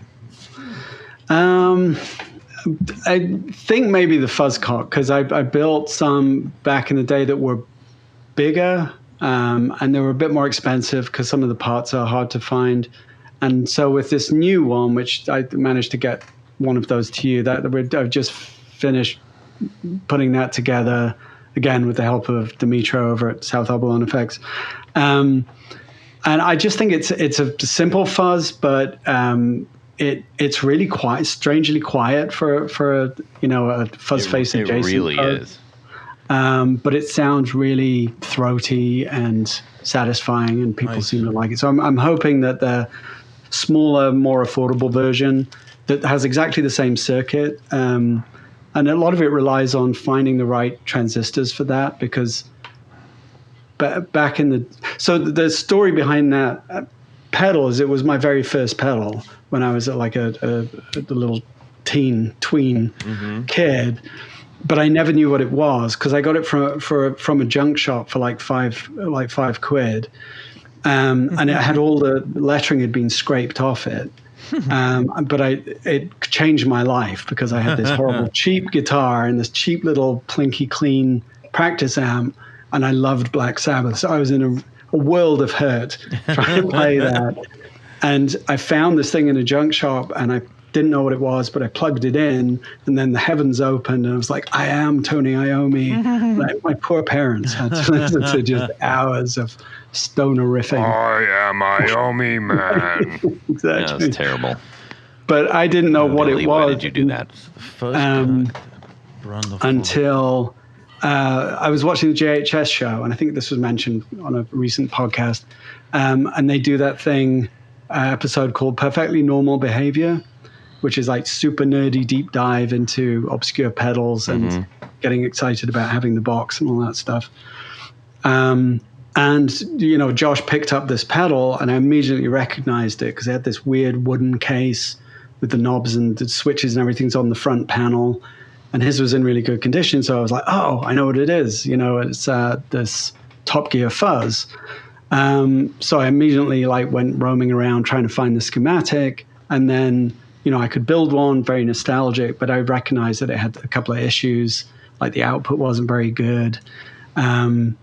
I think maybe the Fuzzcock, because I built some back in the day that were bigger and they were a bit more expensive because some of the parts are hard to find. And so with this new one, which I managed to get one of those to you, I've just finished putting that together again with the help of Dimitro over at South Abalone Effects. And I just think it's a simple fuzz, but it's really quiet, strangely quiet for a fuzz face adjacent. It really fuzz. is. But it sounds really throaty and satisfying, and people seem to like it. So I'm hoping that the smaller, more affordable version that has exactly the same circuit, and a lot of it relies on finding the right transistors for that, because back in the story behind that pedal is it was my very first pedal when I was at like a little tween kid, but I never knew what it was because I got it from a junk shop for like £5, and it had all the lettering had been scraped off it. But it changed my life because I had this horrible cheap guitar and this cheap little plinky clean practice amp, and I loved Black Sabbath. So I was in a world of hurt trying to play that. And I found this thing in a junk shop and I didn't know what it was, but I plugged it in and then the heavens opened and I was like, I am Tony Iommi. Like, my poor parents had to listen to just hours of stoner riffing. I am Iommi, man. Exactly. That's terrible. But I didn't know what Billy, it was. why did you do that? Until I was watching the JHS show, and I think this was mentioned on a recent podcast, and they do that thing, episode called Perfectly Normal Behavior, which is like super nerdy deep dive into obscure pedals and getting excited about having the box and all that stuff. And, Josh picked up this pedal and I immediately recognized it because it had this weird wooden case with the knobs and the switches and everything's on the front panel. And his was in really good condition. So I was like, oh, I know what it is. It's this Top Gear fuzz. So I immediately went roaming around trying to find the schematic. And then, I could build one, very nostalgic, but I recognized that it had a couple of issues, like the output wasn't very good. And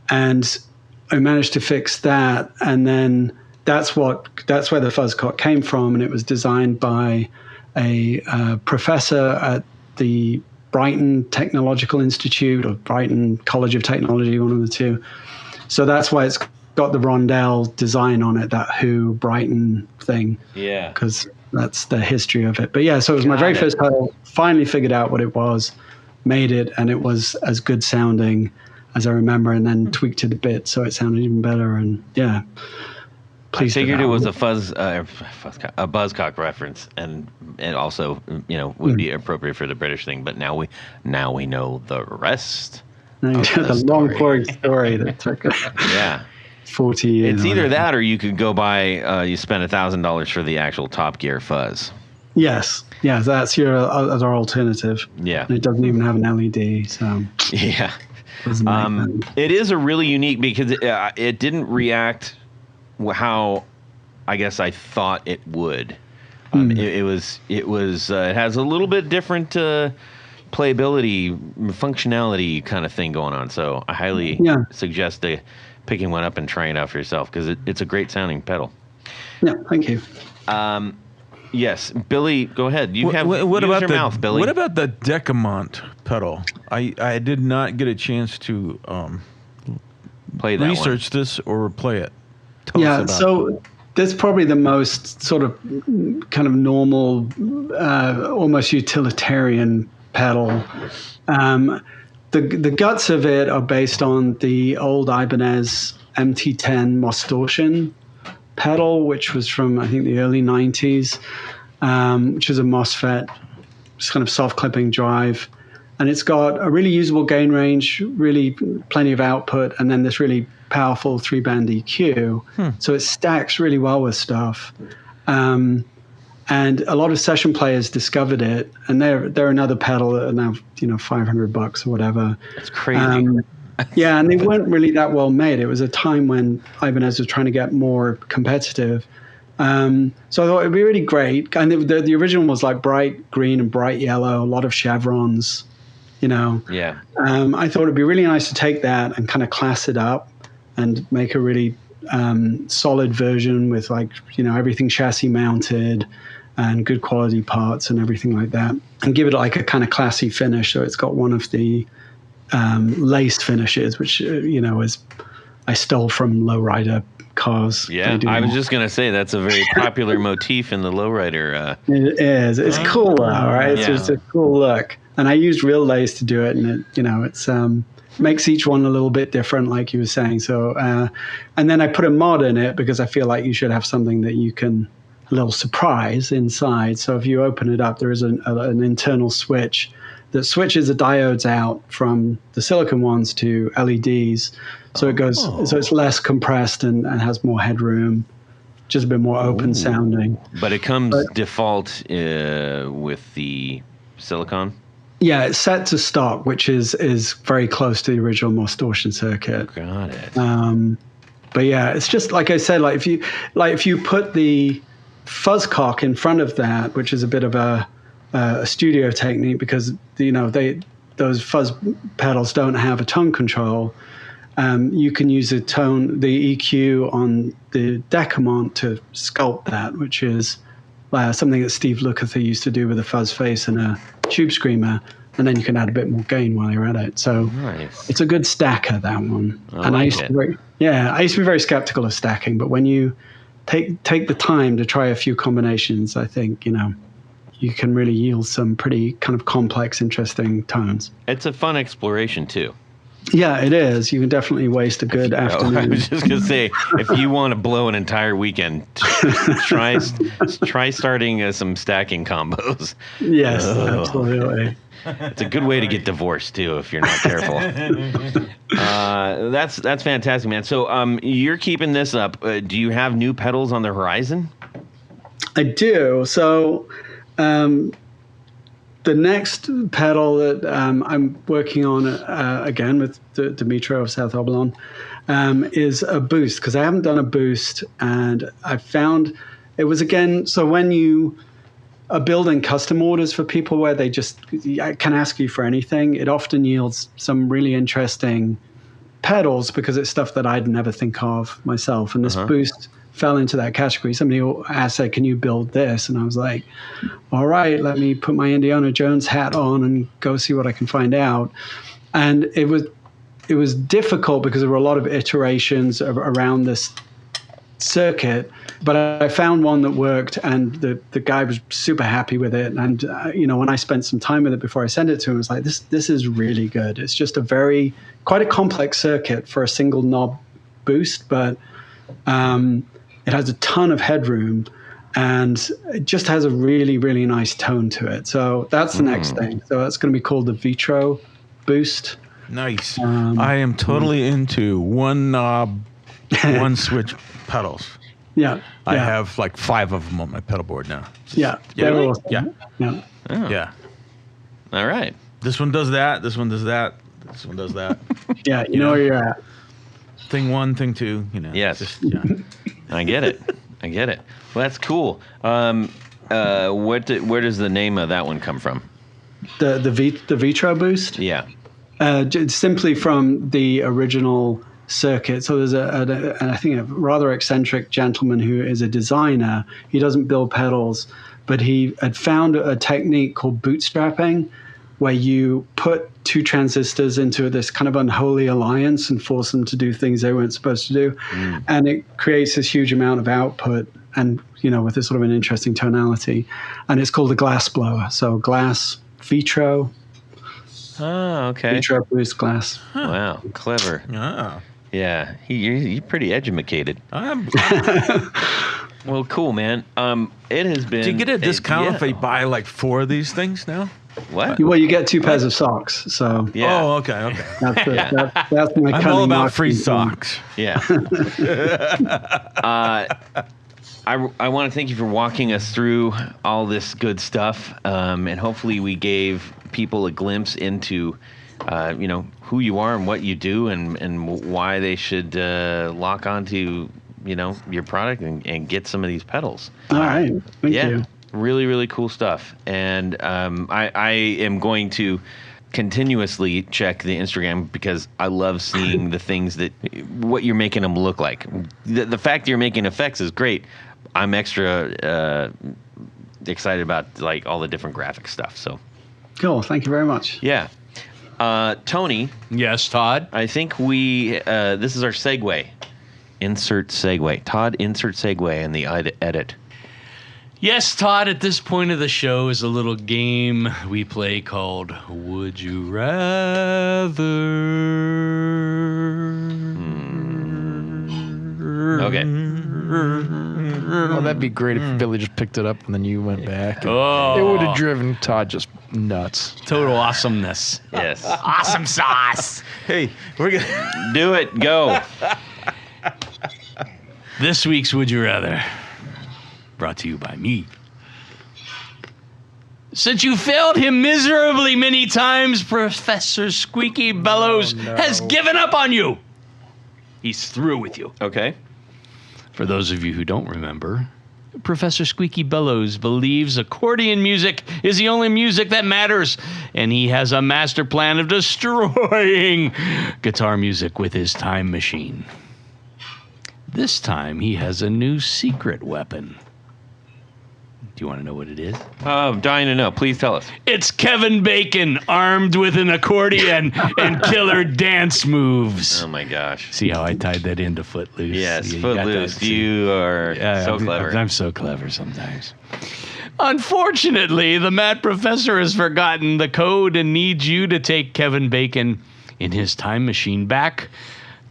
I managed to fix that. And then that's where the Fuzzcock came from. And it was designed by a professor at the Brighton Technological Institute or Brighton College of Technology, one of the two. So that's why it's got the rondelle design on it, that Who Brighton thing. Yeah. Because that's the history of it. But yeah, so it was my very first pedal. Finally figured out what it was, made it, and it was as good sounding as I remember, and then tweaked it a bit so it sounded even better. And yeah. pleased. I figured with it that was one. a buzzcock reference, and also would be appropriate for the British thing. But now we know the rest. The long, boring story that took Yeah. 40 years. It's either that or you could go buy, you spend $1,000 for the actual Top Gear fuzz. Yes, that's your other alternative. Yeah. And it doesn't even have an LED, so Yeah. doesn't make that. It is a really unique because it didn't react how I guess I thought it would. It has a little bit different playability, functionality kind of thing going on. So I highly suggest picking one up and trying it out for yourself because it's a great sounding pedal. Yeah, thank you. Yes, Billy, go ahead. Use your mouth, Billy. What about the Decamont pedal? I did not get a chance to play that research this or play it. Tell us about so that's probably the most sort of kind of normal, almost utilitarian pedal. The guts of it are based on the old Ibanez MT10 Mostortion pedal, which was from, I think, the early 90s, which is a MOSFET, just kind of soft clipping drive. And it's got a really usable gain range, really plenty of output, and then this really powerful 3-band EQ. So it stacks really well with stuff. And a lot of session players discovered it, and they're another pedal that are now, $500 or whatever. It's crazy. Yeah, and they weren't really that well made. It was a time when Ibanez was trying to get more competitive. So I thought it'd be really great. And the original was like bright green and bright yellow, a lot of chevrons, Yeah. I thought it'd be really nice to take that and kind of class it up and make a really solid version with everything chassis mounted and good quality parts and everything like that, and give it like a kind of classy finish. So it's got one of the lace finishes, which is I stole from lowrider cars. Yeah, I was just gonna say that's a very popular motif in the lowrider. It is. It's cool, though, right? It's just a cool look. And I used real lace to do it, and it's makes each one a little bit different, like you were saying. So, and then I put a mod in it because I feel like you should have something that you can a little surprise inside. So if you open it up, there is an internal switch that switches the diodes out from the silicon ones to LEDs. So it goes, so it's less compressed and has more headroom, just a bit more open sounding. But it comes default with the silicon? Yeah, it's set to stock, which is very close to the original Mostortion circuit. Got it. But yeah, it's just like I said, if you put the fuzz cock in front of that, which is a bit of a studio technique because those fuzz pedals don't have a tone control. You can use the EQ on the Decamont to sculpt that, which is something that Steve Lukather used to do with a fuzz face and a tube screamer, and then you can add a bit more gain while you're at it. So nice. It's a good stacker, that one. I used to be very skeptical of stacking, but when you take the time to try a few combinations, I think you can really yield some pretty kind of complex, interesting tones. It's a fun exploration too. Yeah, it is. You can definitely waste a good afternoon. I was just gonna say, if you want to blow an entire weekend, try starting some stacking combos. Yes, absolutely. It's a good way to get divorced too if you're not careful. That's fantastic, man. So you're keeping this up. Do you have new pedals on the horizon? I do. So the next pedal that I'm working on again with Dimitro of South Obalon is a boost, because I haven't done a boost, and I found it was again. So when you are building custom orders for people where they just can ask you for anything, it often yields some really interesting pedals because it's stuff that I'd never think of myself. And this boost fell into that category. Somebody asked, said, "Can you build this?" And I was like, "All right, let me put my Indiana Jones hat on and go see what I can find out." And it was difficult because there were a lot of iterations around this circuit, but I found one that worked, and the guy was super happy with it. And when I spent some time with it before I sent it to him, I was like, this is really good. It's just quite a complex circuit for a single knob boost, but It has a ton of headroom, and it just has a really, really nice tone to it. So that's the next thing. So that's going to be called the Vitro Boost. Nice. I am totally into one knob, one switch pedals. Yeah. I have like 5 of them on my pedal board now. Yeah. They're awesome. Yeah. Yeah. Oh. Yeah. All right. This one does that. This one does that. This one does that. Yeah. You know where you're at. Thing 1, thing 2. Yes. Yeah. I get it. Well, that's cool. Where does the name of that one come from? The Vitro Boost? Yeah. Just simply from the original circuit. So there's I think a rather eccentric gentleman who is a designer. He doesn't build pedals, but he had found a technique called bootstrapping, where you put 2 transistors into this kind of unholy alliance and force them to do things they weren't supposed to do. And it creates this huge amount of output, and with this sort of an interesting tonality. And it's called a glass blower. So glass, Vitro. Oh, okay. Vitro Boost glass. Wow, clever. Ah. Yeah, you're pretty educated. I'm Well, cool, man. It has been. Do you get a discount if yeah. I buy like 4 of these things now? What? Well, you get 2 pairs of socks. So Yeah. Oh, okay. that's my I'm cunning all about marketing free thing. socks. Yeah. I want to thank you for walking us through all this good stuff, and hopefully we gave people a glimpse into, who you are and what you do, and why they should lock onto, your product and get some of these pedals. All right. Thank you. Really, really cool stuff. And I am going to continuously check the Instagram because I love seeing the things what you're making them look like. The fact that you're making effects is great. I'm extra excited about like all the different graphic stuff. So Cool. Thank you very much. yeah. Tony, Yes, Todd. I think this is our segue. Insert segue. Todd, insert segue in the edit. Yes, Todd, at this point of the show is a little game we play called Would You Rather? Okay. Well, that'd be great if Billy just picked it up and then you went back. Oh. It would have driven Todd just nuts. Total awesomeness. Yes. Awesome sauce. Hey, we're gonna Do it. Go. This week's Would You Rather, brought to you by me. Since you failed him miserably many times, Professor Squeaky Bellows has given up on you. He's through with you. Okay. For those of you who don't remember, Professor Squeaky Bellows believes accordion music is the only music that matters, and he has a master plan of destroying guitar music with his time machine. This time, he has a new secret weapon. Do you want to know what it is? I'm dying to know. Please tell us. It's Kevin Bacon armed with an accordion and killer dance moves. Oh my gosh. See how I tied that into Footloose? Yes, You got that, Footloose. see? You are so I'm- clever. I'm so clever sometimes. Unfortunately, the Mad Professor has forgotten the code and needs you to take Kevin Bacon in his time machine back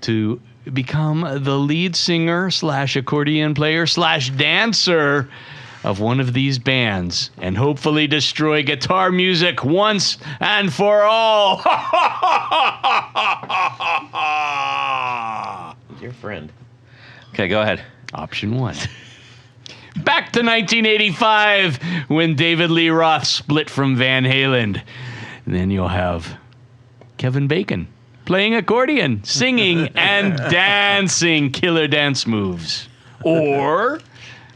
to become the lead singer / accordion player / dancer of one of these bands and hopefully destroy guitar music once and for all. Your friend. Okay, go ahead. Option 1. Back to 1985 when David Lee Roth split from Van Halen. And then you'll have Kevin Bacon playing accordion, singing, and dancing killer dance moves. Or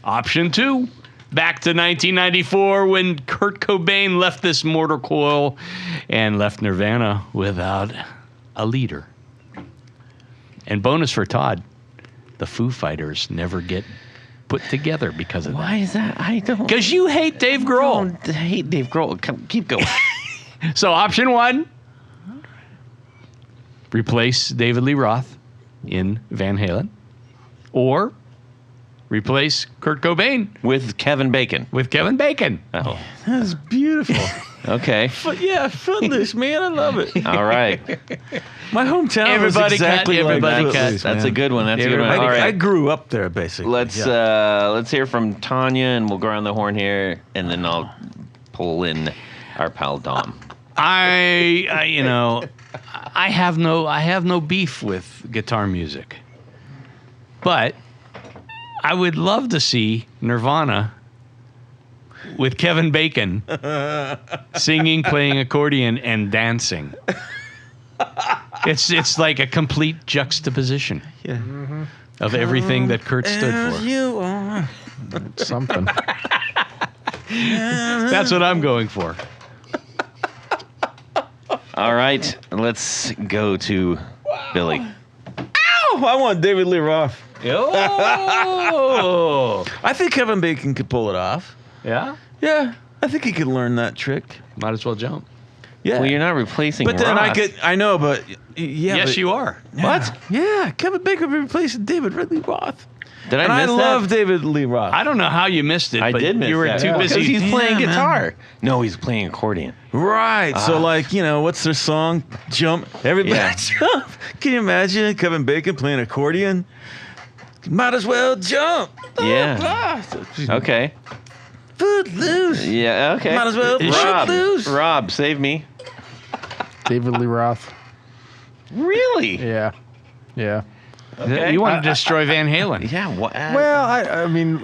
option 2. Back to 1994 when Kurt Cobain left this mortal coil and left Nirvana without a leader. And bonus for Todd, the Foo Fighters never get put together because of Why is that? I don't. Because you hate Dave Grohl. I hate Dave Grohl. Keep going. So option 1, replace David Lee Roth in Van Halen. Or replace Kurt Cobain With Kevin Bacon. with Kevin Bacon. Oh. That's beautiful. Okay. But yeah, Footloose, man, I love it. All right. My hometown Everybody is exactly cut, like everybody cut. Footloose, That's a man. good one. That's a good one. I, All I right. grew up there, basically. Let's hear from Tanya, and we'll go around the horn here, and then I'll pull in our pal Dom. I you know, I have no beef with guitar music, but I would love to see Nirvana with Kevin Bacon singing, playing accordion, and dancing. It's like a complete juxtaposition of everything that Kurt stood for. You are. Something. That's what I'm going for. All right, let's go to Billy. Oh, I want David Lee Roth. Oh, I think Kevin Bacon could pull it off. yeah. Yeah, I think he could learn that trick. Might as well jump. Yeah. Well, you're not replacing But then Roth. I know, but yeah. Yes, but, you are. What? Yeah, Kevin Bacon would be replacing David Lee Roth. Did And I I miss love that? David Lee Roth. I don't know how you missed it, I but did miss you were that. too Because busy. he's playing Yeah, guitar. No, he's playing accordion. Right. So, like, what's their song? Jump. Everybody Yeah. jump. Can you imagine Kevin Bacon playing accordion? Might as well jump. Yeah. Okay. Footloose. Yeah, okay. Might as well Rob, Footloose. Rob, save me. David Lee Roth. Really? Yeah. Yeah. Okay. You want to destroy Van Halen? Yeah, what? Well, I mean,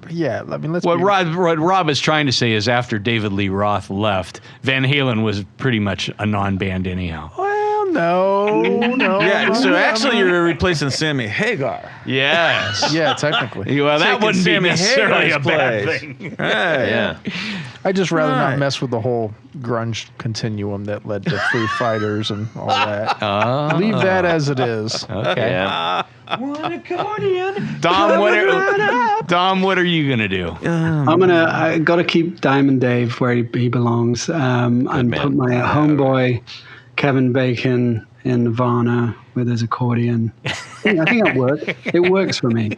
yeah. I mean, let's. What be- Rob is trying to say is after David Lee Roth left, Van Halen was pretty much a non-band anyhow. Well, no. Yeah, so no, actually no. you're replacing Sammy Hagar. Yes. Yeah, technically. Well, that Taking wouldn't be Sammy necessarily a Hagar's bad place. thing. Right. Yeah. I just rather Right. not mess with the whole grunge continuum that led to Foo Fighters and all that. Leave that as it is. Okay. Yeah. One accordion. Dom, what are you gonna do? I got to keep Diamond Dave where he belongs, and man. put my homeboy Kevin Bacon in Nirvana with his accordion. I think that works. It works for me.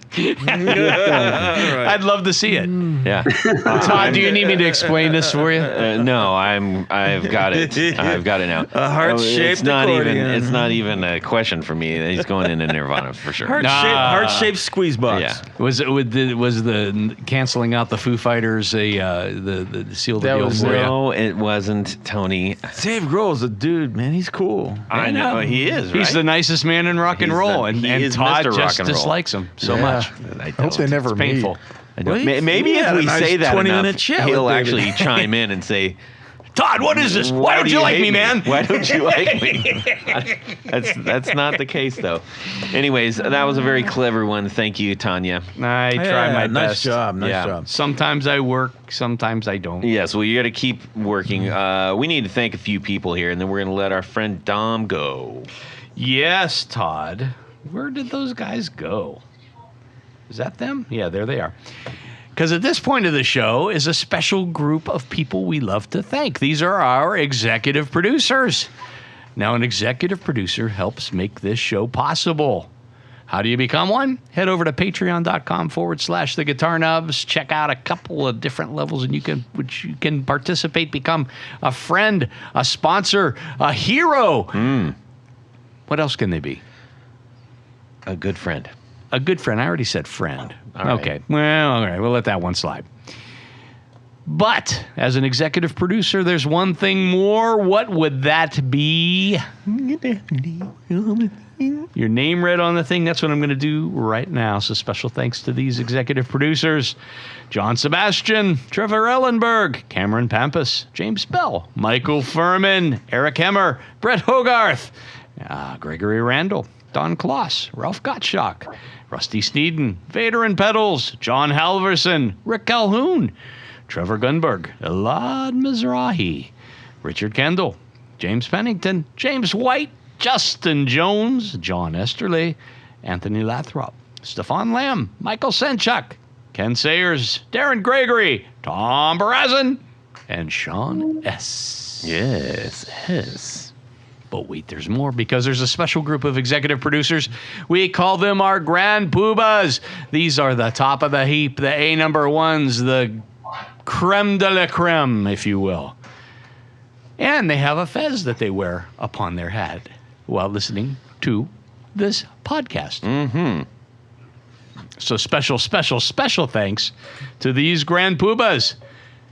I'd love to see it. Yeah. Todd, do you need me to explain this for you? No, I've got it. I've got it now. A heart-shaped It's not even. accordion. It's not even a question for me. He's going into Nirvana for sure. Heart-shaped squeeze box. Yeah. Was the canceling out the Foo Fighters the seal of the That deal was for you? No, it wasn't Tony. Dave Grohl's a dude, man. He's cool. I know he is. He's right? the nicest man in rock and He's roll, the- and he is Todd Mr. just rock and roll. dislikes him so Yeah. much. I Hope they don't. never It's meet. painful. I don't. Well, Maybe we if had a we nice say that 20-minute enough, chat he'll with actually David. chime in and say, Todd, what is this? Why don't you like hate me, man? Why don't you like me? That's not the case, though. Anyways, that was a very clever one. Thank you, Tanya. I try my nice best. job. Nice Yeah. job. Sometimes I work, sometimes I don't. Yes, well, you got to keep working. We need to thank a few people here, and then we're going to let our friend Dom go. Yes, Todd. Where did those guys go? Is that them? Yeah, there they are. Because at this point of the show is a special group of people we love to thank. These are our executive producers. Now, an executive producer helps make this show possible. How do you become one? Head over to patreon.com/the Guitar Nubs. Check out a couple of different levels, and you can participate, become a friend, a sponsor, a hero. What else can they be? A good friend. A good friend. I already said friend. All right. Okay. Well, all right. We'll let that one slide. But as an executive producer, there's one thing more. What would that be? Your name read on the thing. That's what I'm going to do right now. So special thanks to these executive producers: John Sebastian, Trevor Ellenberg, Cameron Pampas, James Bell, Michael Furman, Eric Hemmer, Brett Hogarth, Gregory Randall, Don Kloss, Ralph Gottschalk, Rusty Sneeden, Vader and Pedals, John Halverson, Rick Calhoun, Trevor Gunberg, Elad Mizrahi, Richard Kendall, James Pennington, James White, Justin Jones, John Esterly, Anthony Lathrop, Stefan Lamb, Michael Senchuk, Ken Sayers, Darren Gregory, Tom Barazin, and Sean S. Yes. But wait, there's more, because there's a special group of executive producers. We call them our Grand Poobahs. These are the top of the heap, the A number ones, the creme de la creme, if you will. And they have a fez that they wear upon their hat while listening to this podcast. Mm-hmm. So special thanks to these grand poobahs.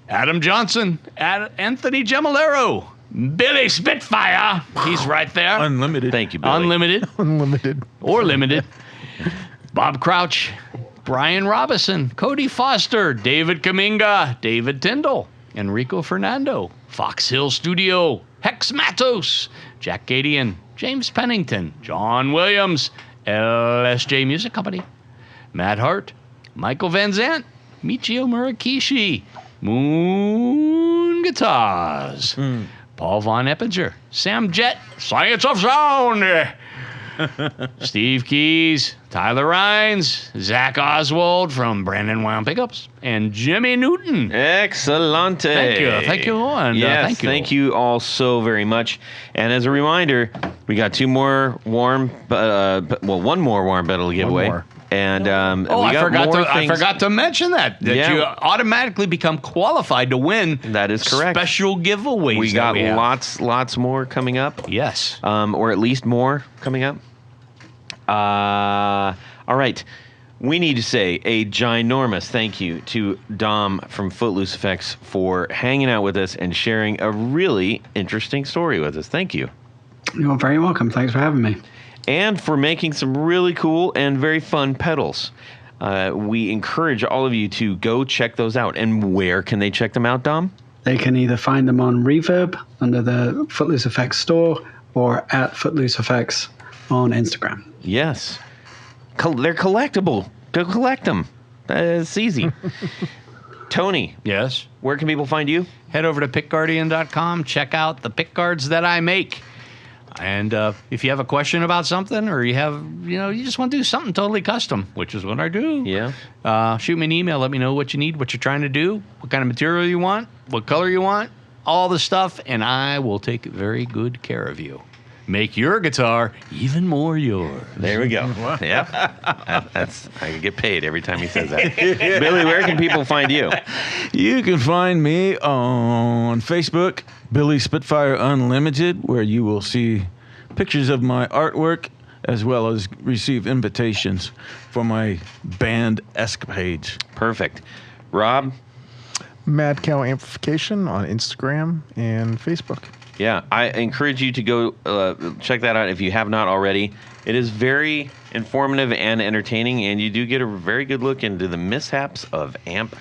Adam Johnson, Anthony Gemolero, Billy Spitfire. He's right there. Unlimited. Thank you, Billy. Unlimited Unlimited. or limited. Bob Crouch, Brian Robison, Cody Foster, David Kaminga, David Tyndall, Enrico Fernando, Fox Hill Studio, Hex Matos, Jack Gadian, James Pennington, John Williams, LSJ Music Company, Matt Hart, Michael Van Zant, Michio Murakishi, Moon Guitars, Paul Von Eppinger, Sam Jett, Science of Sound, Steve Keys, Tyler Rhines, Zach Oswald from Brandon Wild Pickups, and Jimmy Newton. Excellente. Thank you, and yes, thank you. all so very much. And as a reminder, we got two more one more warm battle giveaway. more. And I forgot to mention that Yeah. you automatically become qualified to win. That is correct. Special giveaways. We got have. lots more coming up. Yes. Or at least more coming up. All right. We need to say a ginormous thank you to Dom from Footloose Effects for hanging out with us and sharing a really interesting story with us. Thank you. You're very welcome. Thanks for having me. And for making some really cool and very fun pedals. We encourage all of you to go check those out. And where can they check them out, Dom? They can either find them on Reverb under the Footloose Effects store or at Footloose Effects on Instagram. Yes. They're collectible. Go collect them. It's easy. Tony, Yes. where can people find you? Head over to pickguardian.com. Check out the pick guards that I make. And if you have a question about something, or you just want to do something totally custom, which is what I do. Yeah. Shoot me an email. Let me know what you need, what you're trying to do, what kind of material you want, what color you want, all the stuff, and I will take very good care of you. Make your guitar even more yours. There we go. Yeah. I get paid every time he says that. Billy, where can people find you? You can find me on Facebook, Billy Spitfire Unlimited, where you will see pictures of my artwork as well as receive invitations for my band escapades. Perfect. Rob? Mad Cow Amplification on Instagram and Facebook. Yeah, I encourage you to go check that out if you have not already. It is very informative and entertaining, and you do get a very good look into the mishaps of amp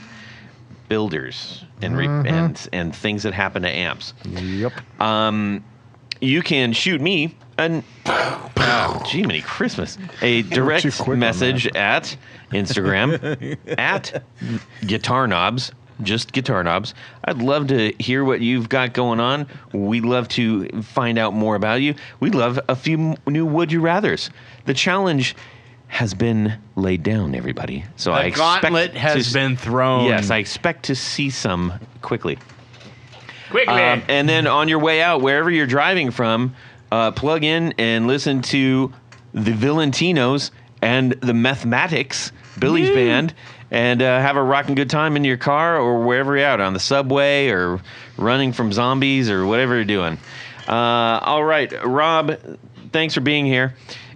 builders and things that happen to amps. Yep. You can shoot me gee, many Christmas, a Too direct quick on message at Instagram at Guitar Knobs. Just Guitar Knobs. I'd love to hear what you've got going on. We'd love to find out more about you. We'd love a few new Would You Rathers. The challenge has been laid down, everybody. So I The expect gauntlet has been thrown. Yes, I expect to see some quickly. Quickly. And then on your way out, wherever you're driving from, plug in and listen to the Valentinos and the Mathematics, Billy's band, and have a rocking good time in your car or wherever you're out, on the subway or running from zombies or whatever you're doing. All right, Rob, thanks for being here.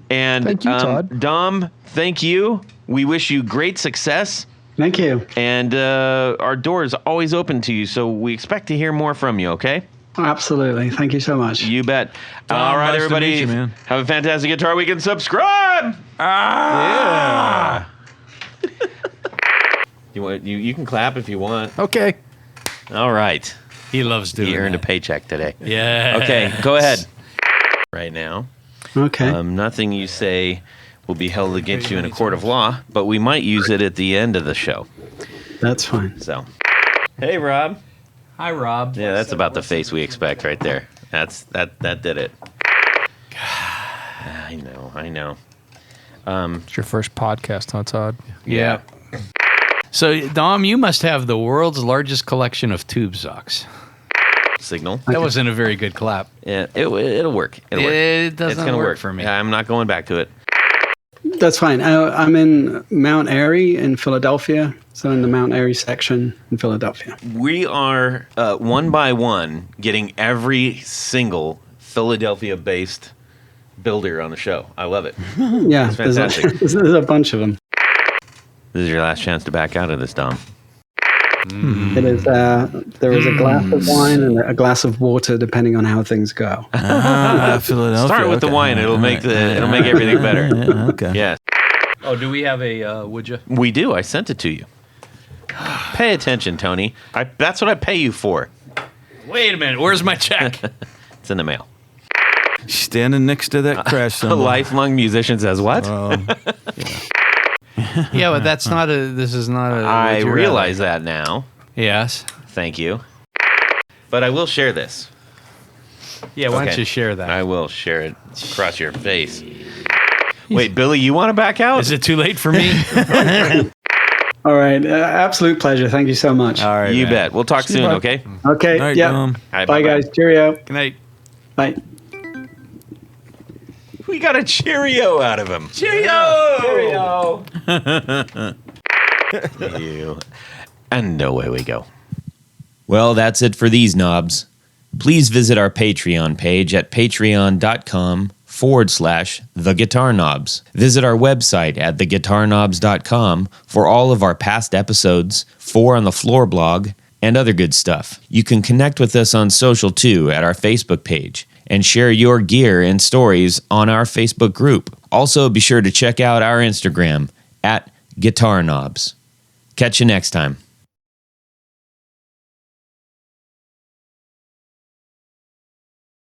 And Thank you, Todd. Dom, thank you. We wish you great success. Thank you. And our door is always open to you, so we expect to hear more from you, okay? Absolutely. Thank you so much. You bet. Dom, All right, nice to everybody. meet you, man. Have a fantastic Guitar Week and subscribe. Yeah. You can clap if you want. Okay. All right. he loves doing He earned a that. paycheck today. Yeah. Okay, go ahead. Right now, Okay. nothing you say will be held against you in a court of law, but we might use it at the end of the show. That's fine. So, hey, Rob. Hi, Rob. Yeah, that's about the face we expect right there. That did it. I know. It's your first podcast, huh, Todd? Yeah. So, Dom, you must have the world's largest collection of tube socks. Signal. That wasn't a very good clap. Yeah, it'll work. It'll work. It doesn't It's gonna work for me. I'm not going back to it. That's fine. I'm in Mount Airy in Philadelphia, so in the Mount Airy section in Philadelphia. We are one by one getting every single Philadelphia-based builder on the show. I love it. Yeah, It's fantastic. there's a bunch of them. This is your last chance to back out of this, Dom. It is. There is a glass of wine and a glass of water, depending on how things go. Philadelphia. Start with the okay. wine. It'll make everything better. Yeah, okay. Yes, Oh, do we have a, would you? we do. I sent it to you. Pay attention, Tony. That's what I pay you for. Wait a minute. Where's my check? It's in the mail. Standing next to that crash A symbol. lifelong musician says what? Yeah, but that's not a, this is not a. I would you realize that now. rather. Yes. Thank you. But I will share this. Yeah, why Okay. don't you share that? I will share it across your face. Wait, Billy, you want to back out? Is it too late for me? All right. Absolute pleasure. Thank you so much. All right, You man. bet. We'll talk soon, bud. okay? Okay. All right, yeah. Dom. All right, Bye, bye-bye. guys. Cheerio. Good night. Bye. We got a Cheerio out of him. Cheerio! You. And away we go. Well, that's it for these knobs. Please visit our Patreon page at patreon.com/theguitarknobs. Visit our website at theguitarknobs.com for all of our past episodes, 4 on the Floor blog, and other good stuff. You can connect with us on social too at our Facebook page and share your gear and stories on our Facebook group. Also, be sure to check out our Instagram at Guitar Knobs. Catch you next time.